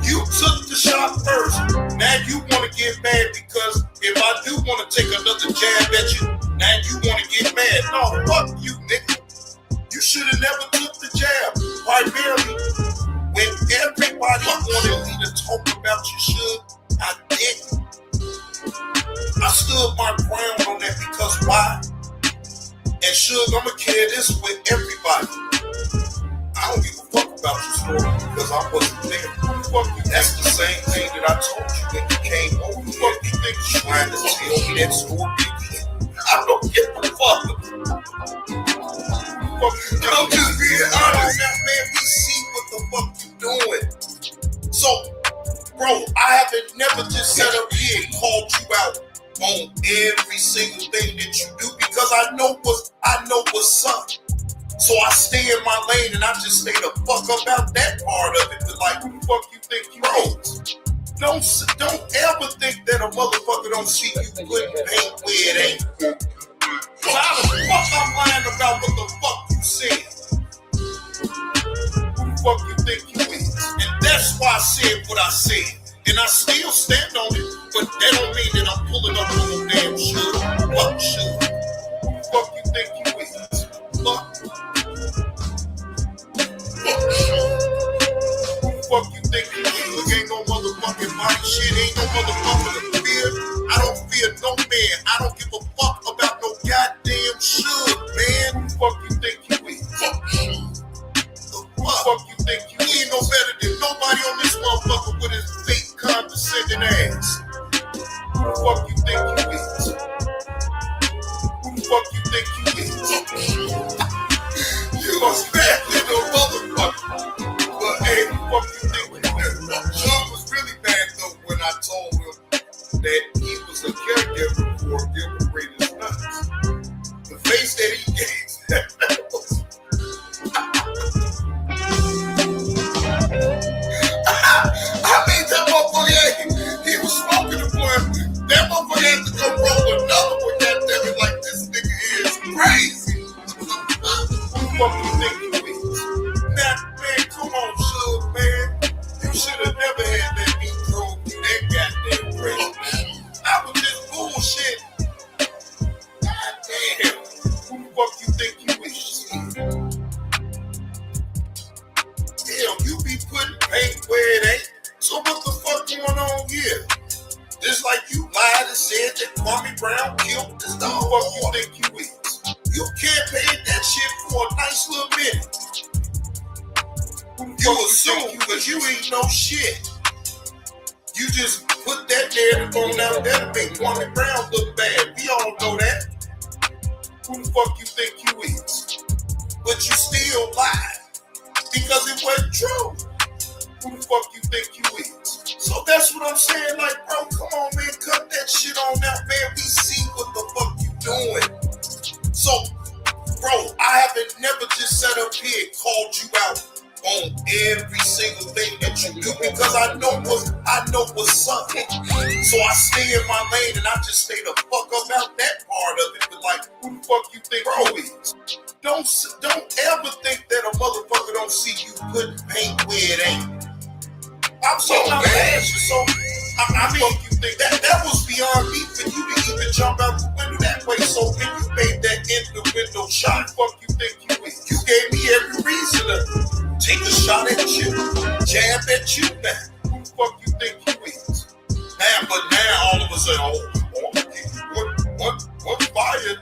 You took the shot first. Now you want to get mad because if I do want to take another jab at you, now you want to get mad. No, fuck you, nigga. You should have never took the jab. Primarily, when everybody wanted me to talk about you, Suge, I didn't. I stood my ground on that because why? And Suge, I'ma carry this with everybody. I don't give a fuck about your story because I wasn't there. Fuck you. That's the same thing that I told you when you came over. Fuck you think you're trying to tell me that story again? I don't give a fuck. Fuck you. I'm just being honest. Now, man, we see what the fuck you doing. So, bro, I haven't never just sat up here and called you out on every single thing that you do because I know what's up. So I stay in my lane and I just stay the fuck about that part of it. But like, who the fuck you think you is? Don't ever think that a motherfucker don't see you putting paint where it ain't. So how the fuck I'm lying about what the fuck you said? Who the fuck you think you is? And that's why I said what I said. And I still stand on it, but that don't mean that I'm pulling up on no damn shit. Fuck shit. Who the fuck you think you is? Fuck. Who the fuck you think you is? Ain't no motherfucking body shit. Ain't no motherfucking fear. I don't fear no man. I don't give a fuck about no goddamn shit, man. Who the fuck you think you is? Who the fuck you think you ain't no better than nobody on this motherfucker with his fake condescending ass. Who the fuck you think you is? Who the fuck you think you is? You a bad little motherfucker. But hey, who the fuck you think you is? Sean was really bad though when I told him that he was a caregiver for Gilbert Raiders nuts. The face that he gave. I mean, that motherfucker, he was smoking the blunt. That motherfucker had to go roll another one. Goddamn it, like this nigga is crazy. Who the fuck you think you is? Now, man, come on, Suge, man. You should have never had that beat drove you that goddamn crazy. I was just bullshit. Goddamn. Who the fuck you think you is? Hell, you be putting paint where it ain't. So what the fuck going on here? Just like you lied and said that Kwame Brown killed this dog. Who the fuck you think you is? You campaigned that shit for a nice little minute. You assume because you ain't no shit. You just put that narrative on out there to make Kwame Brown look bad. We all know that. Who the fuck you think you is? But you still lied because it wasn't true. Who the fuck you think you is? So that's what I'm saying. Like, bro, come on, man, cut that shit on out, man. We see what the fuck you doing. fuck you think you is? Don't ever think that a motherfucker don't see you putting paint where it ain't. I'm so mad. So I mean, you think that was beyond me for you to even jump out the window that way. So when you made that in the window shot, fuck you think you is? You gave me every reason to take a shot at you, jab at you now. Who the fuck you think you is? But now all of a sudden, what fire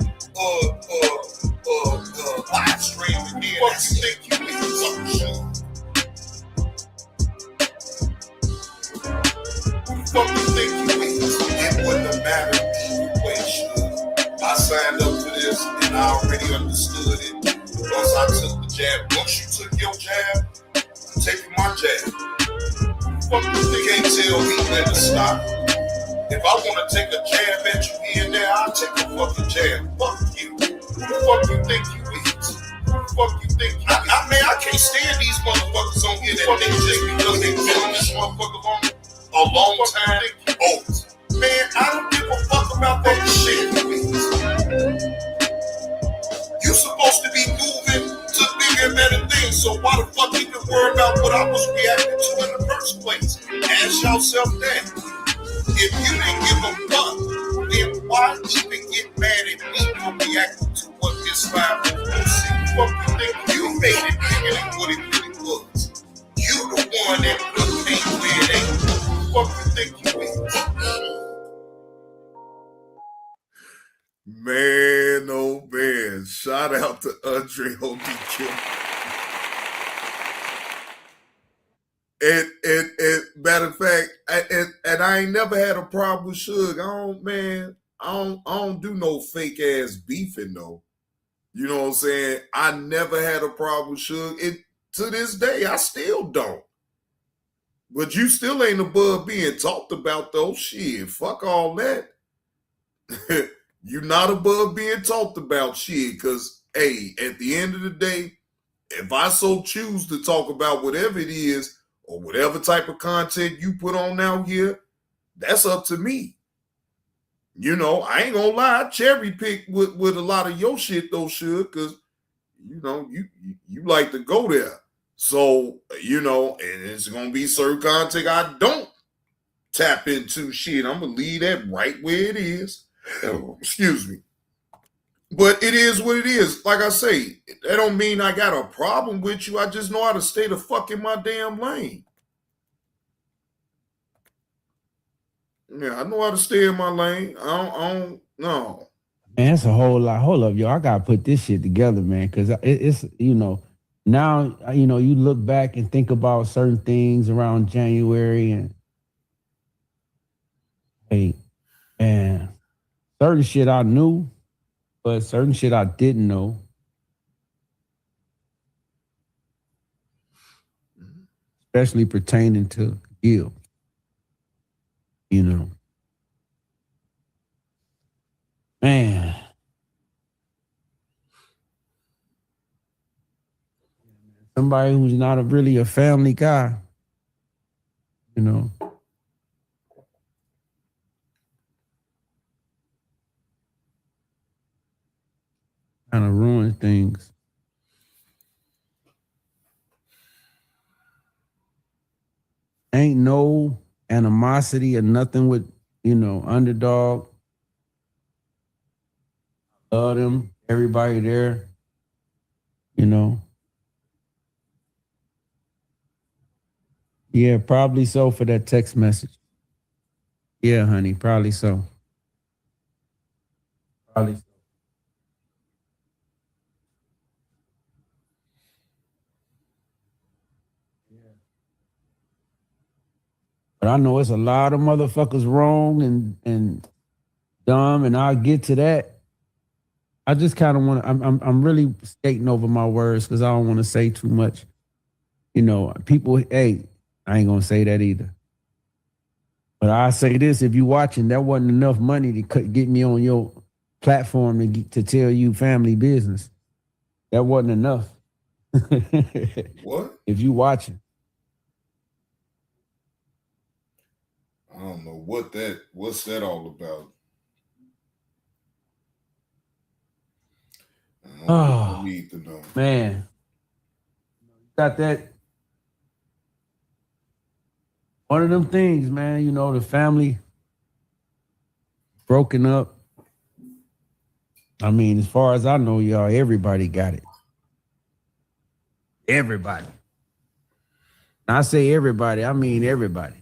live stream again? What you think you is? Who the fuck you think you is? It wouldn't have mattered either way, Suge. I signed up for this and I already understood it. Once I took the jab, once you took your jab, I'm taking my jab. Fuck you think can't tell me when to stop. If I want to take a jab at you here and there, I'll take a fucking jab. Fuck you. Who the fuck you think you is? Who the fuck you think you is? I can't stand these motherfuckers on here that think just because they been on this motherfucker a long time. Oh, man, I don't give a fuck about that shit. You supposed to be moving to bigger and better things, so why the fuck even worry about what I was reacting to in the first place? Ask yourself that. If you didn't give a fuck, then why even get mad at me for reacting to what this 504C? Fuck you think you made it bigger than what it really was? You the one that put me where it ain't. Fuck you think you is? Man, oh man. Shout out to Andre ODK. And matter of fact, I ain't never had a problem with Suge. I don't do no fake ass beefing though. You know what I'm saying? I never had a problem with Suge. To this day, I still don't. But you still ain't above being talked about though. Shit, fuck all that. You're not above being talked about, shit, because, hey, at the end of the day, if I so choose to talk about whatever it is or whatever type of content you put on out here, that's up to me. You know, I ain't gonna lie, I cherry pick with a lot of your shit though, Suge, because, you know, you like to go there. So, you know, and it's gonna be certain content I don't tap into. Shit, I'm gonna leave that right where it is. Excuse me. But it is what it is. Like I say, that don't mean I got a problem with you. I just know how to stay the fuck in my damn lane. Yeah, I know how to stay in my lane. I don't know. Man, it's a whole lot. Hold up, yo. I gotta put this shit together, man, because it's, you know, now, you know, you look back and think about certain things around January and, hey, man, certain shit I knew, but certain shit I didn't know. Especially pertaining to Gil. You know. Man. Somebody who's not really a family guy. You know. Kind of ruins things. Ain't no animosity or nothing with, you know, UnderDog. Love them, everybody there, you know. Yeah, probably so for that text message. Yeah, honey, probably so. Probably so. But I know it's a lot of motherfuckers wrong and dumb, and I'll get to that. I just kind of want to. I'm really skating over my words because I don't want to say too much. You know, people. Hey, I ain't gonna say that either. But I say this: if you watching, that wasn't enough money to get me on your platform to tell you family business. That wasn't enough. What? If you watching. I don't know what's that all about. Oh, need to know. Man. Got that. One of them things, man, you know, the family broken up. I mean, as far as I know, y'all, everybody got it. Everybody. And I say everybody, I mean everybody.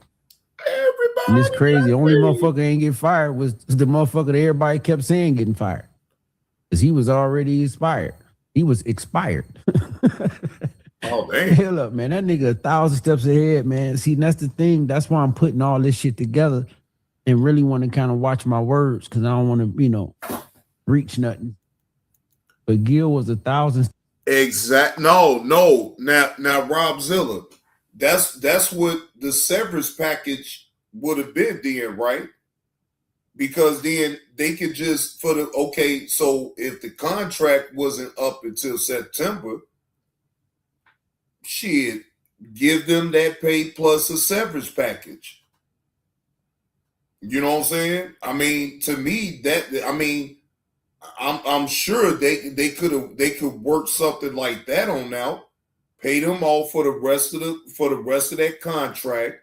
And it's crazy. Only motherfucker ain't get fired was the motherfucker that everybody kept saying getting fired. Because he was already expired. He was expired. Oh, damn. Hell up, man. That nigga 1,000 steps ahead, man. See, that's the thing. That's why I'm putting all this shit together and really want to kind of watch my words because I don't want to, you know, reach nothing. But Gil was 1,000. Exact. No. Now, Rob Zilla, that's what the severance package would have been then, right? Because then they could just so if the contract wasn't up until September, shit, give them that pay plus a severance package. You know what I'm saying? I mean, to me, I'm sure they could work something like that on out, pay them all for the rest of that contract,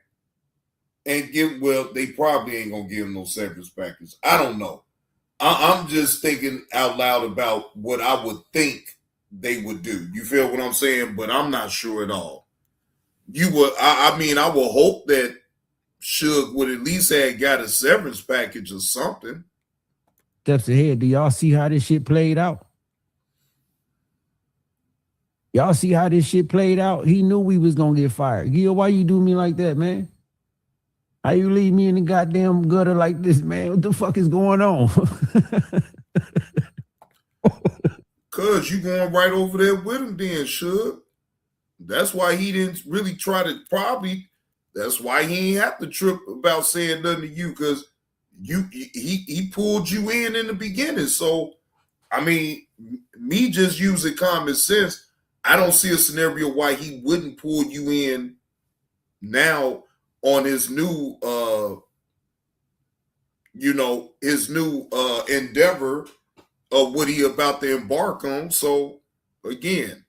and they probably ain't gonna give them no severance package. I don't know. I'm just thinking out loud about what I would think they would do. You feel what I'm saying? But I'm not sure at all. I will hope that Suge would at least have got a severance package or something. Steps ahead. Do y'all see how this shit played out? Y'all see how this shit played out? He knew we was gonna get fired. Gil, why you do me like that, man? How you leave me in the goddamn gutter like this, man? What the fuck is going on? Cuz you going right over there with him then, Suge. That's why he didn't really try to that's why he ain't have to trip about saying nothing to you, because he pulled you in the beginning. So, I mean, me just using common sense, I don't see a scenario why he wouldn't pull you in now on his new endeavor of what he about to embark on. So again,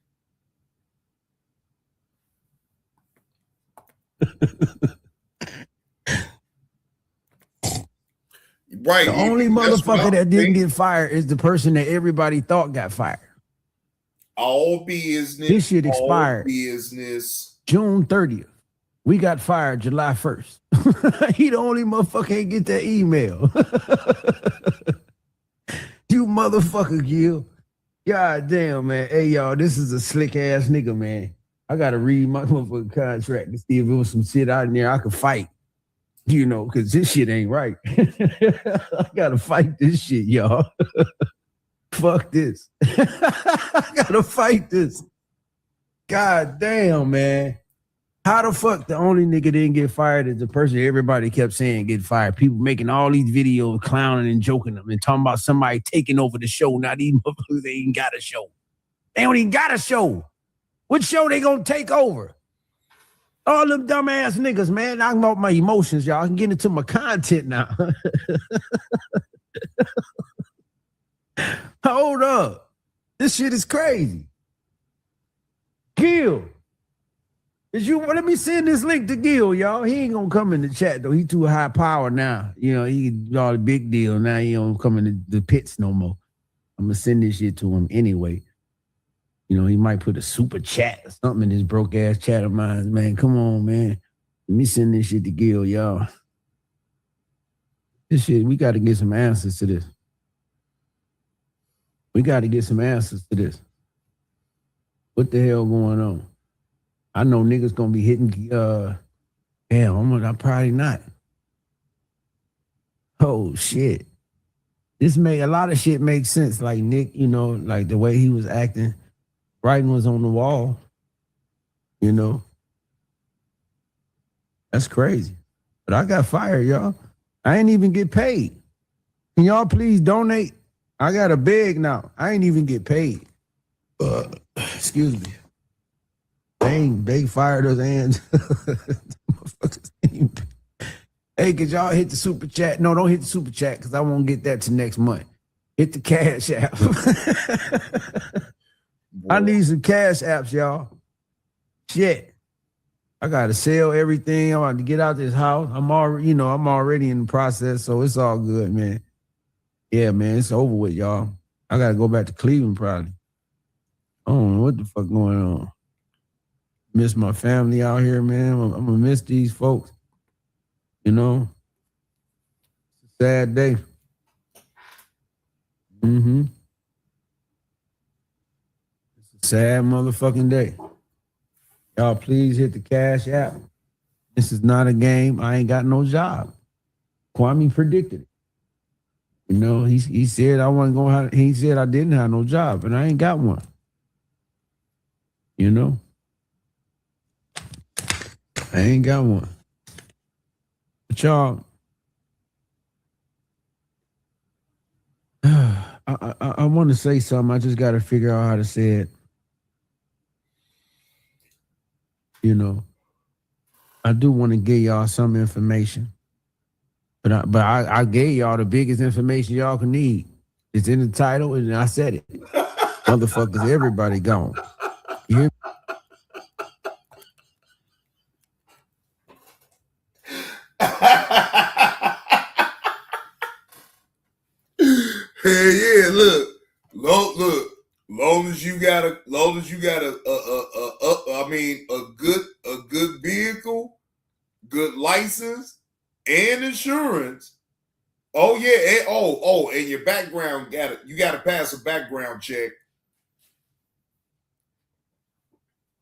right. The only motherfucker that didn't get fired is the person that everybody thought got fired. All business. This shit expired. All business. June 30th. We got fired July 1st. He the only motherfucker ain't get that email. You motherfucker, Gil. God damn, man. Hey, y'all, this is a slick ass nigga, man. I gotta read my motherfucking contract to see if it was some shit out in there I could fight. You know, because this shit ain't right. I gotta fight this shit, y'all. Fuck this. I gotta fight this. God damn, man. How the fuck the only nigga didn't get fired is the person everybody kept saying get fired? People making all these videos clowning and joking them and talking about somebody taking over the show. Now these motherfuckers, they ain't got a show. They don't even got a show. What show they gonna take over? All them dumbass niggas, man. I'm about my emotions, y'all. I can get into my content now. Hold up. This shit is crazy. Gil. Let me send this link to Gil, y'all. He ain't gonna come in the chat though. He too high power now. You know, he all the big deal. Now he don't come in the pits no more. I'm gonna send this shit to him anyway. You know, he might put a super chat or something in this broke ass chat of mine. Man, come on, man. Let me send this shit to Gil, y'all. This shit, we got to get some answers to this. We got to get some answers to this. What the hell going on? I know niggas gonna be hitting. I'm probably not. Oh shit! A lot of shit makes sense. Like Nick, you know, like the way he was acting, writing was on the wall. You know, that's crazy. But I got fired, y'all. I ain't even get paid. Can y'all please donate? I got a beg now. I ain't even get paid. Excuse me. They fired us and hey, could y'all hit the super chat? No, don't hit the super chat because I won't get that till next month. Hit the cash app. I need some cash apps, y'all. Shit. I gotta sell everything. I'm about to get out this house. I'm already in the process, so it's all good, man. Yeah, man, it's over with, y'all. I gotta go back to Cleveland probably. I don't know what the fuck going on. Miss my family out here, man. I'm gonna miss these folks. You know, it's a sad day. Mm-hmm. It's a sad motherfucking day. Y'all, please hit the cash app. This is not a game. I ain't got no job. Kwame predicted it. You know, he said I wasn't gonna have. He said I didn't have no job, and I ain't got one. You know, I ain't got one. But y'all, I want to say something. I just got to figure out how to say it. You know, I do want to give y'all some information, but I gave y'all the biggest information y'all can need. It's in the title, and I said it. Motherfuckers, everybody gone. You hear me? Hey, yeah, look, long as you got a good vehicle, good license, and insurance. Oh yeah, and your background you got to pass a background check.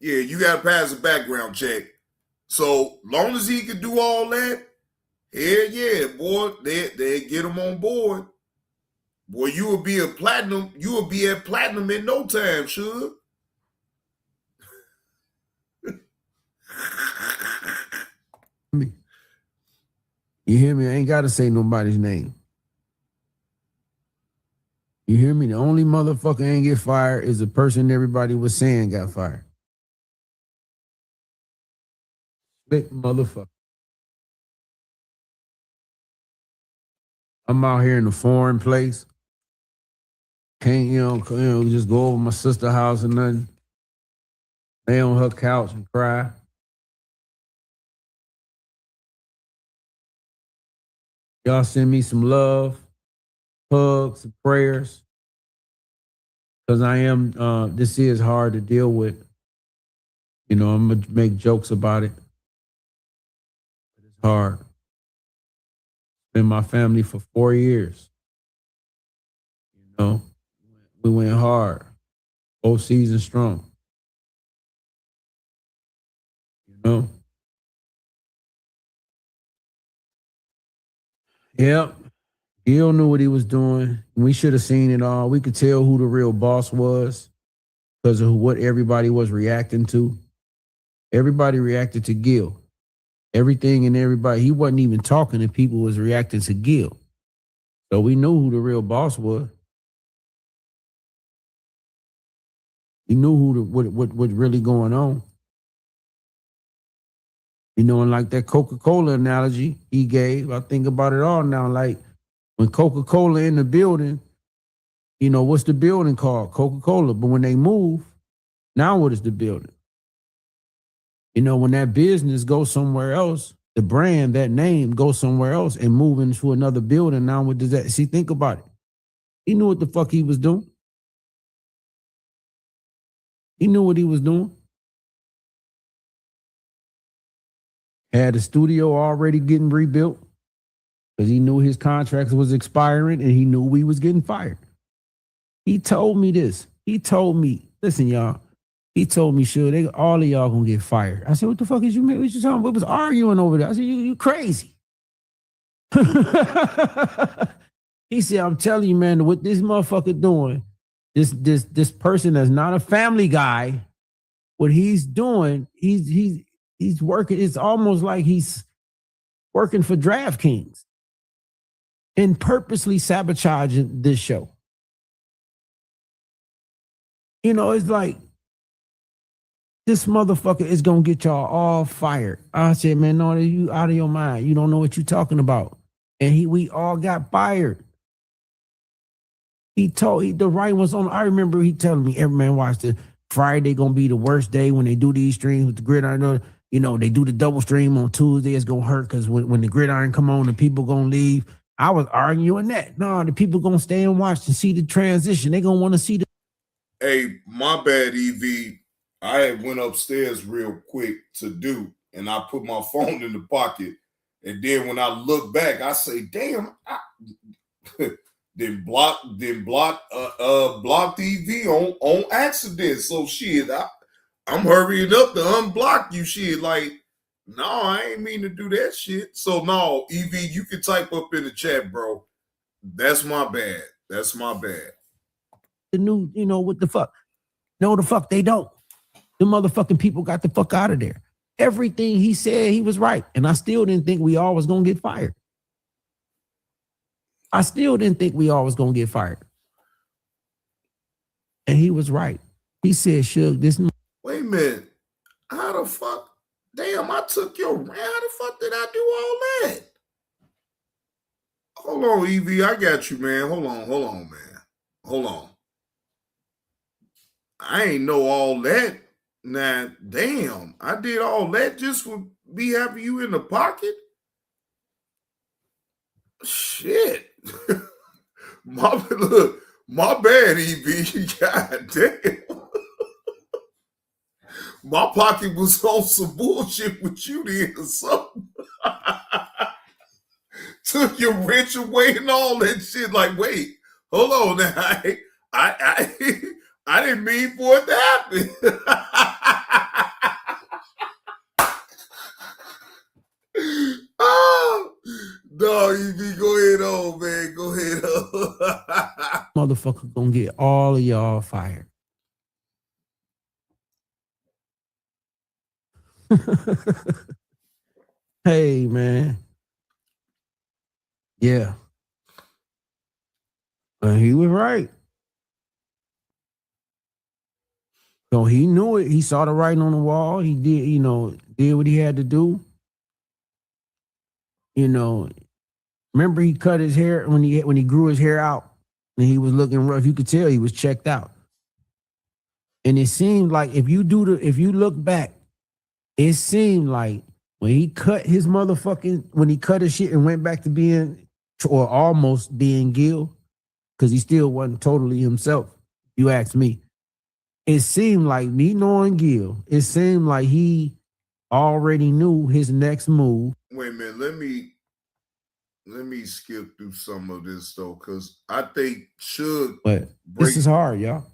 Yeah, you got to pass a background check. So long as he can do all that, hell yeah, boy, they get him on board. Boy, you will be at platinum in no time, sure. You hear me? I ain't got to say nobody's name. You hear me? The only motherfucker ain't get fired is the person everybody was saying got fired. Slick motherfucker. I'm out here in a foreign place. Can't, just go over my sister's house or nothing. Lay on her couch and cry. Y'all send me some love, hugs, and prayers. Because this is hard to deal with. You know, I'm going to make jokes about it. It's hard. Been my family for 4 years. You know, we went hard. Both seasons strong. You know? Yep. Gil knew what he was doing. We should have seen it all. We could tell who the real boss was because of what everybody was reacting to. Everybody reacted to Gil. Everything and everybody. He wasn't even talking and people was reacting to Gil. So we knew who the real boss was. We knew what really going on. You know, and like that Coca-Cola analogy he gave, I think about it all now. Like when Coca-Cola in the building, you know, what's the building called? Coca-Cola. But when they move, now what is the building? You know, when that business goes somewhere else, the brand, that name goes somewhere else and move into another building. Now what does that? See, think about it. He knew what the fuck he was doing. He knew what he was doing. Had the studio already getting rebuilt because he knew his contract was expiring and he knew we was getting fired. He told me this. He told me, listen, y'all. He told me, sure, all of y'all gonna get fired. I said, what the fuck is you talking about? We was arguing over there. I said, you crazy. He said, I'm telling you, man, what this motherfucker doing, this person that's not a family guy, what he's doing, he's working. It's almost like he's working for DraftKings and purposely sabotaging this show. You know, it's like this motherfucker is gonna get y'all all fired. I said, man, no, you out of your mind. You don't know what you're talking about. And we all got fired. The writing was on. I remember he telling me, every man watch the Friday gonna be the worst day when they do these streams with the gridiron. You know, they do the double stream on Tuesday. It's gonna hurt because when the gridiron come on, the people gonna leave. I was arguing that. No, the people gonna stay and watch to see the transition. They gonna want to see the. Hey, my bad, EV. I had went upstairs real quick to do, and I put my phone in the pocket. And then when I look back, I say, "Damn!" Then block EV on accident. So shit, I'm hurrying up to unblock you. Shit, like, no, I ain't mean to do that shit. So no, EV, you can type up in the chat, bro. That's my bad. That's my bad. The new, you know, what the fuck? No, the fuck they don't. The motherfucking people got the fuck out of there. Everything he said, he was right. And I still didn't think we all was gonna get fired. I still didn't think we all was gonna get fired. And he was right. He said, Suge, this. Wait a minute. How the fuck? Damn, I took your. How the fuck did I do all that? Hold on, EV. I got you, man. Hold on, man. Hold on. I ain't know all that. Now, damn, I did all that just for me having you in the pocket? Shit. my bad, EV. God damn. My pocket was on some bullshit with you then or something. Took your wrench away and all that shit. Like, wait, hold on now. I didn't mean for it to happen. Oh, no, EV, go ahead on, man. Go ahead on. Motherfucker gonna get all of y'all fired. Hey, man. Yeah. But he was right. So he knew it. He saw the writing on the wall. He did, you know, did what he had to do. You know, remember he cut his hair when he grew his hair out and he was looking rough. You could tell he was checked out. And it seemed like if you look back, it seemed like when he cut his shit and went back to being or almost being Gil, because he still wasn't totally himself, you ask me. It seemed like, me knowing Gil, it seemed like he already knew his next move. Wait a minute, let me skip through some of this though, because I think But this is hard, y'all.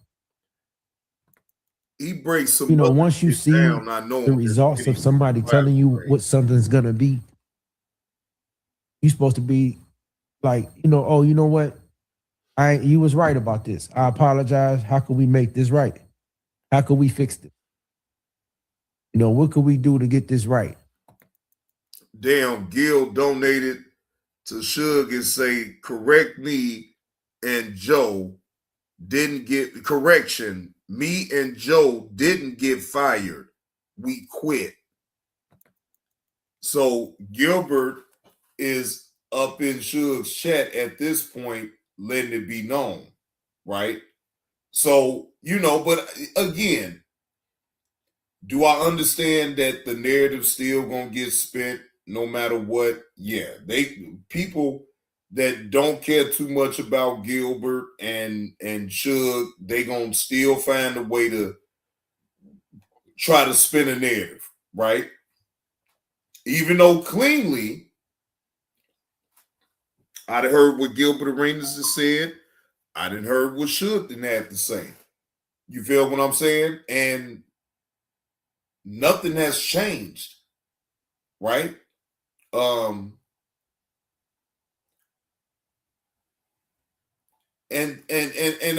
He breaks some. You know, once you see the results of somebody telling you what something's gonna be, you're supposed to be like, you know, oh, you know what? You was right about this. I apologize. How can we make this right? How can we fix it? You know, what could we do to get this right? Damn, Gil donated to Suge and say, correct me and Joe didn't get correction. Me and Joe didn't get fired. We quit. So Gilbert is up in Suge's chat at this point, letting it be known, right? So, you know, but again, do I understand that the narrative still gonna get spent no matter what? Yeah, people that don't care too much about Gilbert and Suge, they gonna still find a way to try to spin a narrative, right? Even though cleanly, I'd heard what Gilbert Arenas has said. I didn't heard what Suge didn't have to say. You feel what I'm saying? And nothing has changed, right? And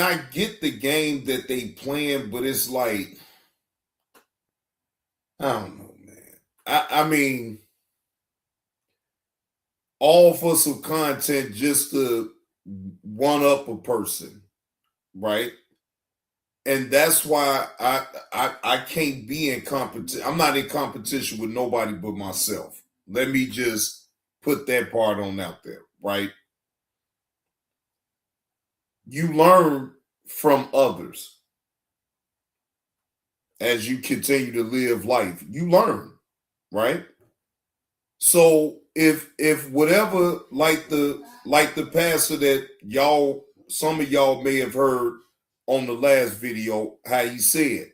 I get the game that they playing, but it's like, I don't know, man. I mean, all for some content just to one up a person, right? And that's why I can't be in competition. I'm not in competition with nobody but myself. Let me just put that part on out there, right? you learn from others as you continue to live life. You learn, right? So if whatever, like the pastor that some of y'all may have heard on the last video, how he said,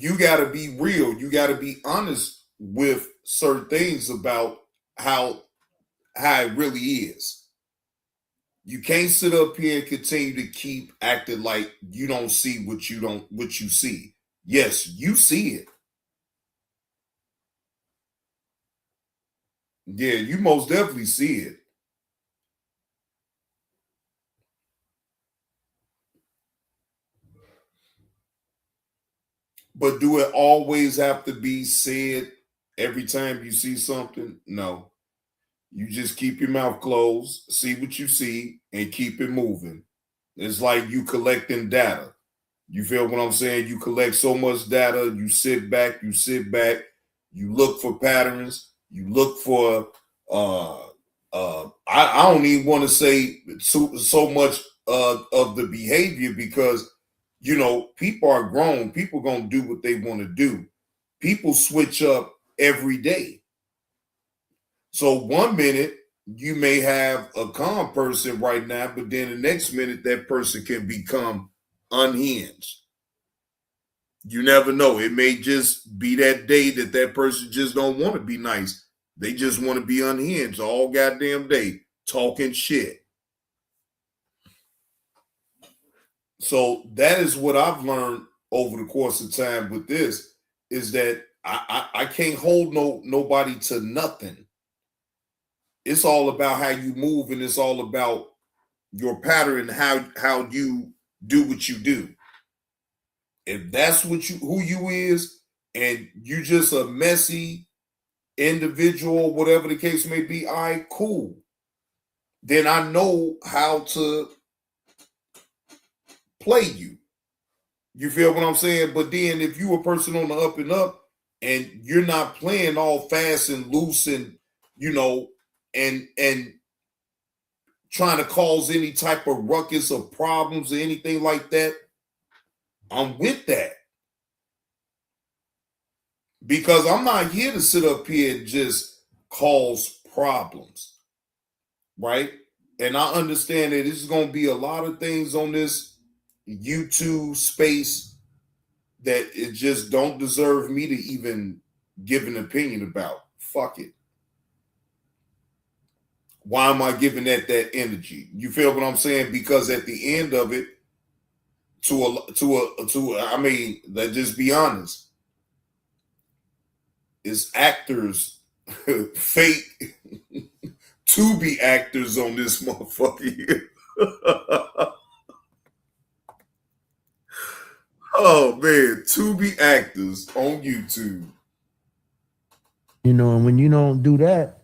you got to be real. You got to be honest with certain things about how it really is. You can't sit up here and continue to keep acting like you don't see what you see. Yes, you see it. Yeah, you most definitely see it. But do it always have to be said every time you see something? No. You just keep your mouth closed, see what you see, and keep it moving. It's like you collecting data. You feel what I'm saying? You collect so much data, you sit back, you look for patterns, you look for I don't even want to say so much of the behavior, because people are grown. People gonna do what they want to do. People switch up every day. So one minute you may have a calm person right now, but then the next minute that person can become unhinged. You never know. It may just be that day that person just don't want to be nice. They just want to be unhinged all goddamn day, talking shit. So that is what I've learned over the course of time with this, is that I can't hold nobody to nothing. It's all about how you move, and it's all about your pattern, how you do what you do. If that's who you is, and you just a messy individual, whatever the case may be, all right, cool. Then I know how to play you. You feel what I'm saying? But then if you a person on the up and up, and you're not playing all fast and loose, and and trying to cause any type of ruckus or problems or anything like that, I'm with that. Because I'm not here to sit up here and just cause problems, right? And I understand that there's going to be a lot of things on this YouTube space that it just don't deserve me to even give an opinion about. Fuck it. Why am I giving that energy? You feel what I'm saying? Because at the end of it, I mean, let's just be honest. It's actors, fake to be actors on this motherfucker here. Oh man, to be actors on YouTube. And when you don't do that,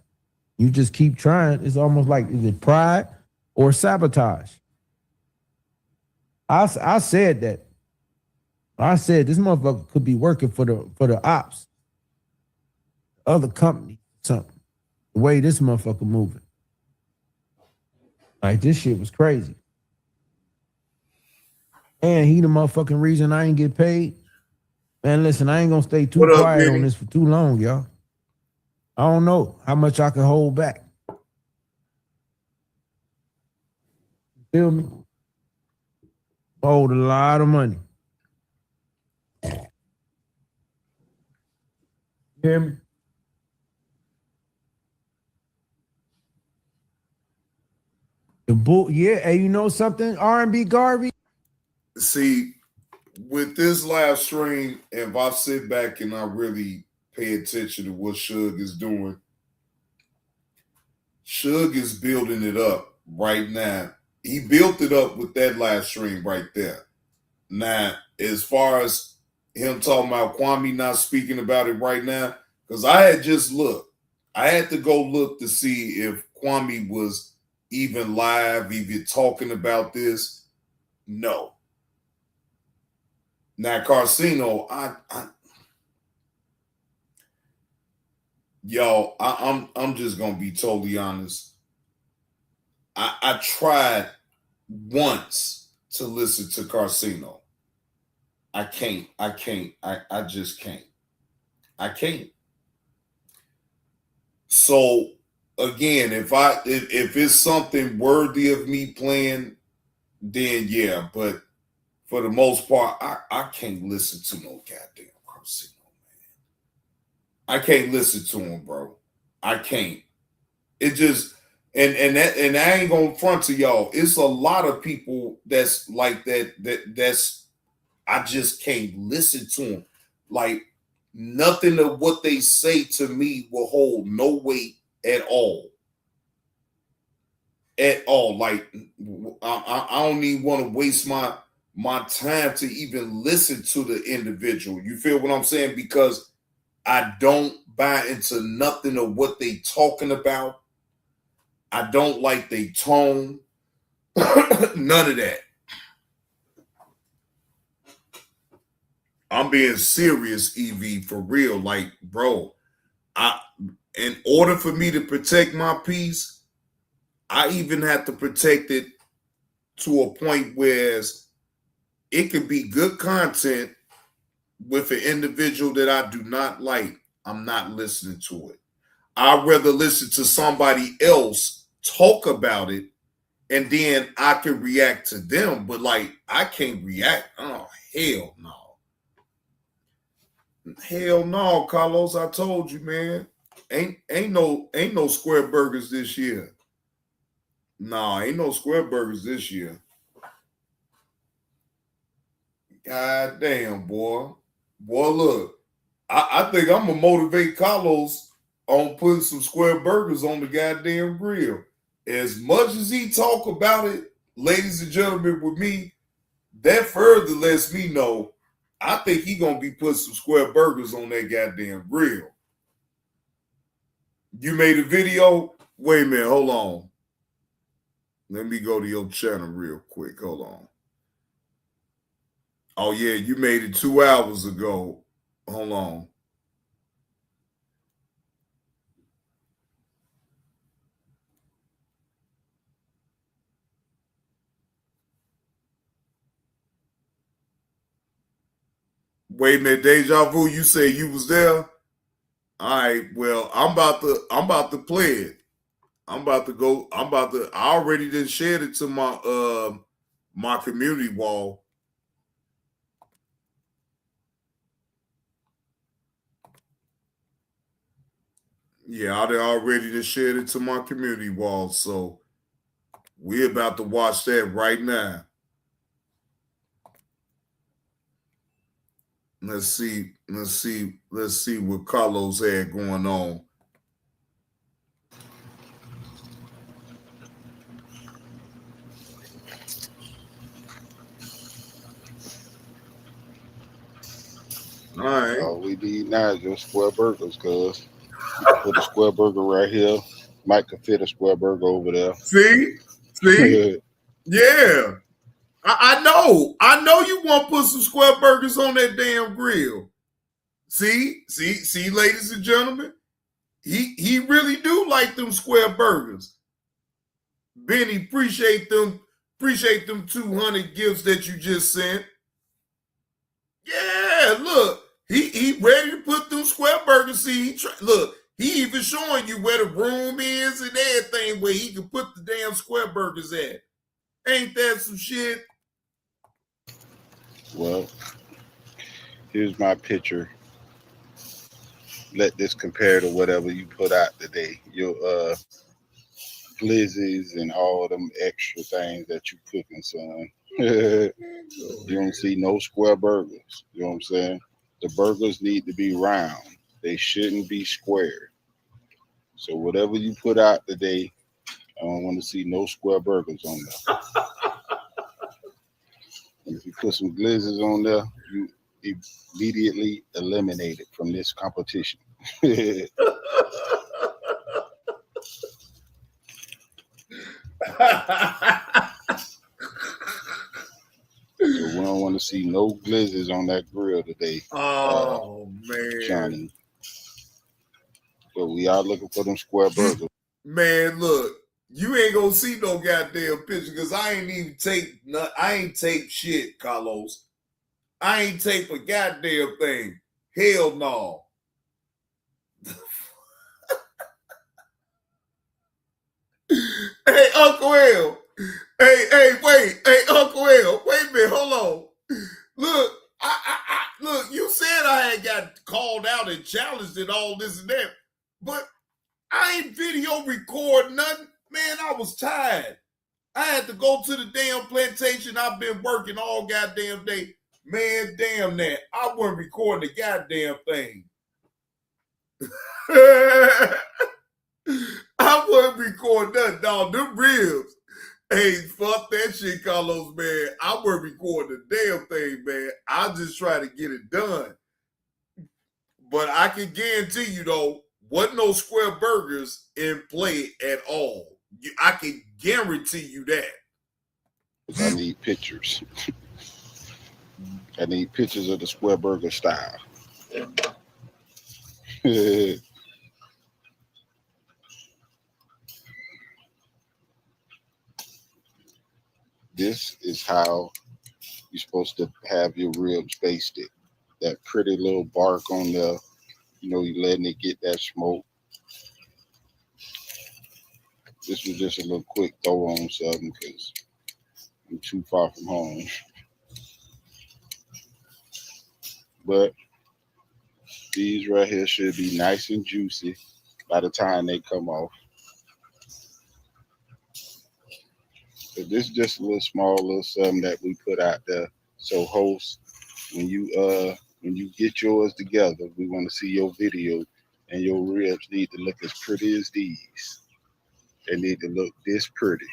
you just keep trying. It's almost like, is it pride or sabotage? I said that. I said this motherfucker could be working for the ops, other company, something. The way this motherfucker moving, like this shit was crazy. And he the motherfucking reason I ain't get paid. Man, listen, I ain't gonna stay too quiet on this for too long, y'all. I don't know how much I can hold back. Feel me? Hold a lot of money. Hear me? The bull, yeah. Hey, you know something? R&B Garvey. See, with this live stream, if I sit back and I really pay attention to what Suge is doing, Suge is building it up right now. He built it up with that live stream right there. Now, as far as him talking about Kwame not speaking about it right now, because I had just looked. I had to go look to see if Kwame was even live, even talking about this. No. Now, Carcino, Yo, I'm just gonna be totally honest. I tried once to listen to Carcino. I can't. I just can't. I can't. So again, if it's something worthy of me playing, then yeah. But for the most part, I can't listen to no goddamn Carcino, man. I can't listen to him, bro. I can't. It just and I ain't gonna front to y'all. It's a lot of people that's like that. That's I just can't listen to them. Like nothing of what they say to me will hold no weight at all. At all. Like I don't even want to waste my time to even listen to the individual. You feel what I'm saying? Because I don't buy into nothing of what they talking about. I don't like they tone. None of that. I'm being serious, EV, for real. Like, bro, in order for me to protect my peace, I even have to protect it to a point where it could be good content with an individual that I do not like. I'm not listening to it. I'd rather listen to somebody else talk about it and then I can react to them. But like, I can't react. Oh, hell no. Hell no, Carlos. I told you, man. Ain't no square burgers this year. Nah, ain't no square burgers this year. God damn, boy. Boy, look. I think I'm gonna motivate Carlos on putting some square burgers on the goddamn grill. As much as he talk about it, ladies and gentlemen, with me, that further lets me know I think he gonna be putting some square burgers on that goddamn grill. You made a video? Wait a minute, hold on. Let me go to your channel real quick. Hold on. Oh yeah, you made it 2 hours ago. Hold on. Wait a minute, Deja Vu, you say you was there? All right, well, I'm about to play it. I already did shared it to my my community wall. Yeah, I already just shared it to my community wall. So we're about to watch that right now. Let's see what Carlos had going on. All right. All we need now is just square burgers, cuz you can put a square burger right here. Mike can fit a square burger over there. See? Yeah. I know you want to put some square burgers on that damn grill. See, ladies and gentlemen, he really do like them square burgers. Benny, appreciate them 200 gifts that you just sent. Yeah, look, he ready to put them square burgers. See, look, he even showing you where the room is and everything where he can put the damn square burgers at. Ain't that some shit? Well, here's my picture. Let this compare to whatever you put out today. Your glizzies and all them extra things that you cooking, son. You don't see no square burgers. You know what I'm saying? The burgers need to be round. They shouldn't be square. So whatever you put out today, I don't want to see no square burgers on there. If you put some glizzies on there, you immediately eliminate it from this competition. So we don't want to see no glizzies on that grill today. Oh man, Johnny. But we are looking for them square burgers. Man, look, you ain't gonna see no goddamn picture because I ain't even taped shit, Carlos. I ain't taped a goddamn thing. Hell no. Hey, Uncle L. Wait. Hey, Uncle L. Wait a minute, hold on. Look, look, you said I had got called out and challenged and all this and that, but I ain't video record nothing. Man, I was tired. I had to go to the damn plantation. I've been working all goddamn day. Man, damn that. I wasn't recording the goddamn thing. I wasn't recording nothing, dog. Them ribs. Hey, fuck that shit, Carlos, man. I wasn't recording the damn thing, man. I just try to get it done. But I can guarantee you, though, wasn't no square burgers in play at all. I can guarantee you that. I need pictures. I need pictures of the square burger style. This is how you're supposed to have your ribs basted. That pretty little bark on there, you know, you're letting it get that smoke. This was just a little quick throw on something because I'm too far from home. But these right here should be nice and juicy by the time they come off. But this is just a little small little something that we put out there. So host, when you get yours together, we want to see your video, and your ribs need to look as pretty as these. They need to look this pretty.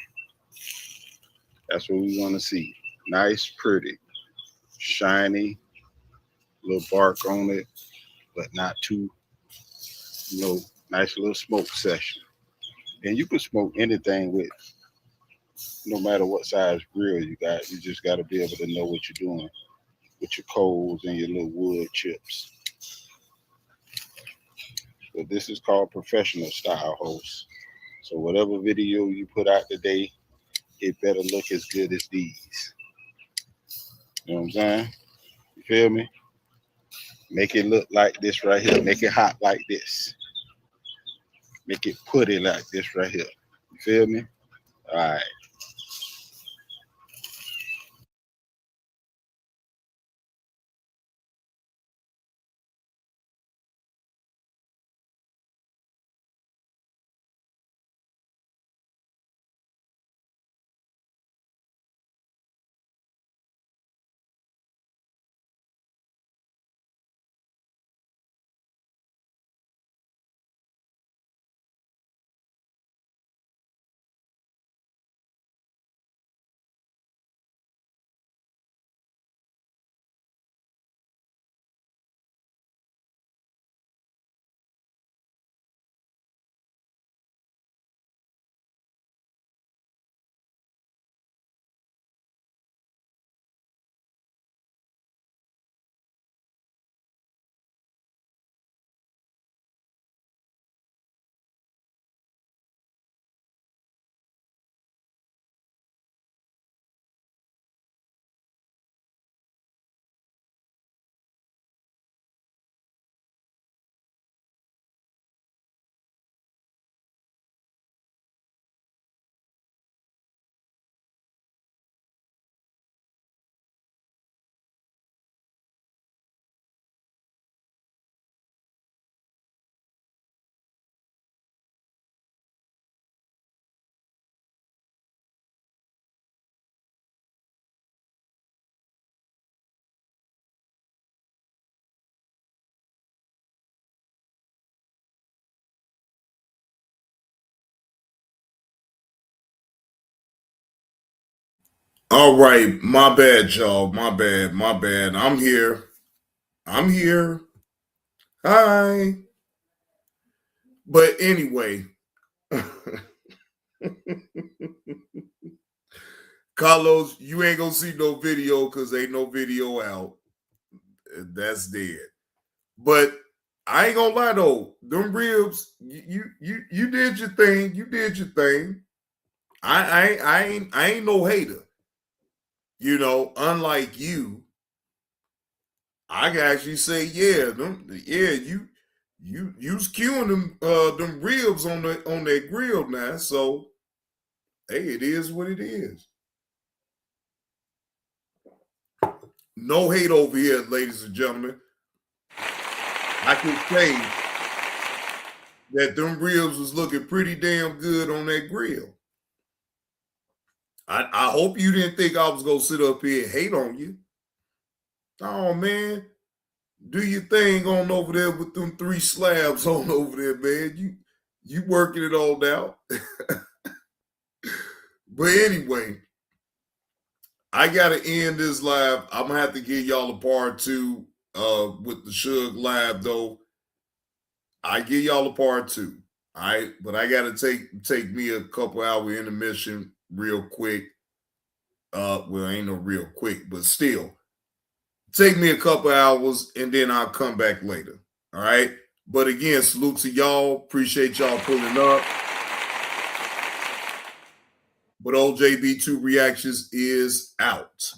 That's what we want to see. Nice, pretty, shiny, little bark on it, but not too, nice little smoke session. And you can smoke anything with, no matter what size grill you got. You just got to be able to know what you're doing with your coals and your little wood chips. But this is called professional style, host. So whatever video you put out today, it better look as good as these. You know what I'm saying? You feel me? Make it look like this right here. Make it hot like this. Make it putty like this right here. You feel me? All right. All right, my bad, y'all. My bad. I'm here. Hi. But anyway, Carlos, you ain't gonna see no video because ain't no video out. That's dead. But I ain't gonna lie though, them ribs, you did your thing. You did your thing. I ain't no hater. You know, unlike you, I can actually say, you was queuing them ribs on that grill now. So hey, it is what it is. No hate over here, ladies and gentlemen. I can say that them ribs was looking pretty damn good on that grill. I hope you didn't think I was gonna sit up here and hate on you. Oh man, do your thing on over there with them 3 slabs on over there, man. You working it all out. But anyway, I gotta end this live. I'm gonna have to give y'all a part 2 with the Suge live though. I give y'all a part 2. All right, but I gotta take me a couple hour intermission real quick. Well, ain't no real quick, but still, take me a couple hours and then I'll come back later. All right. But again, salute to y'all. Appreciate y'all pulling up. But OJB2 Reactions is out.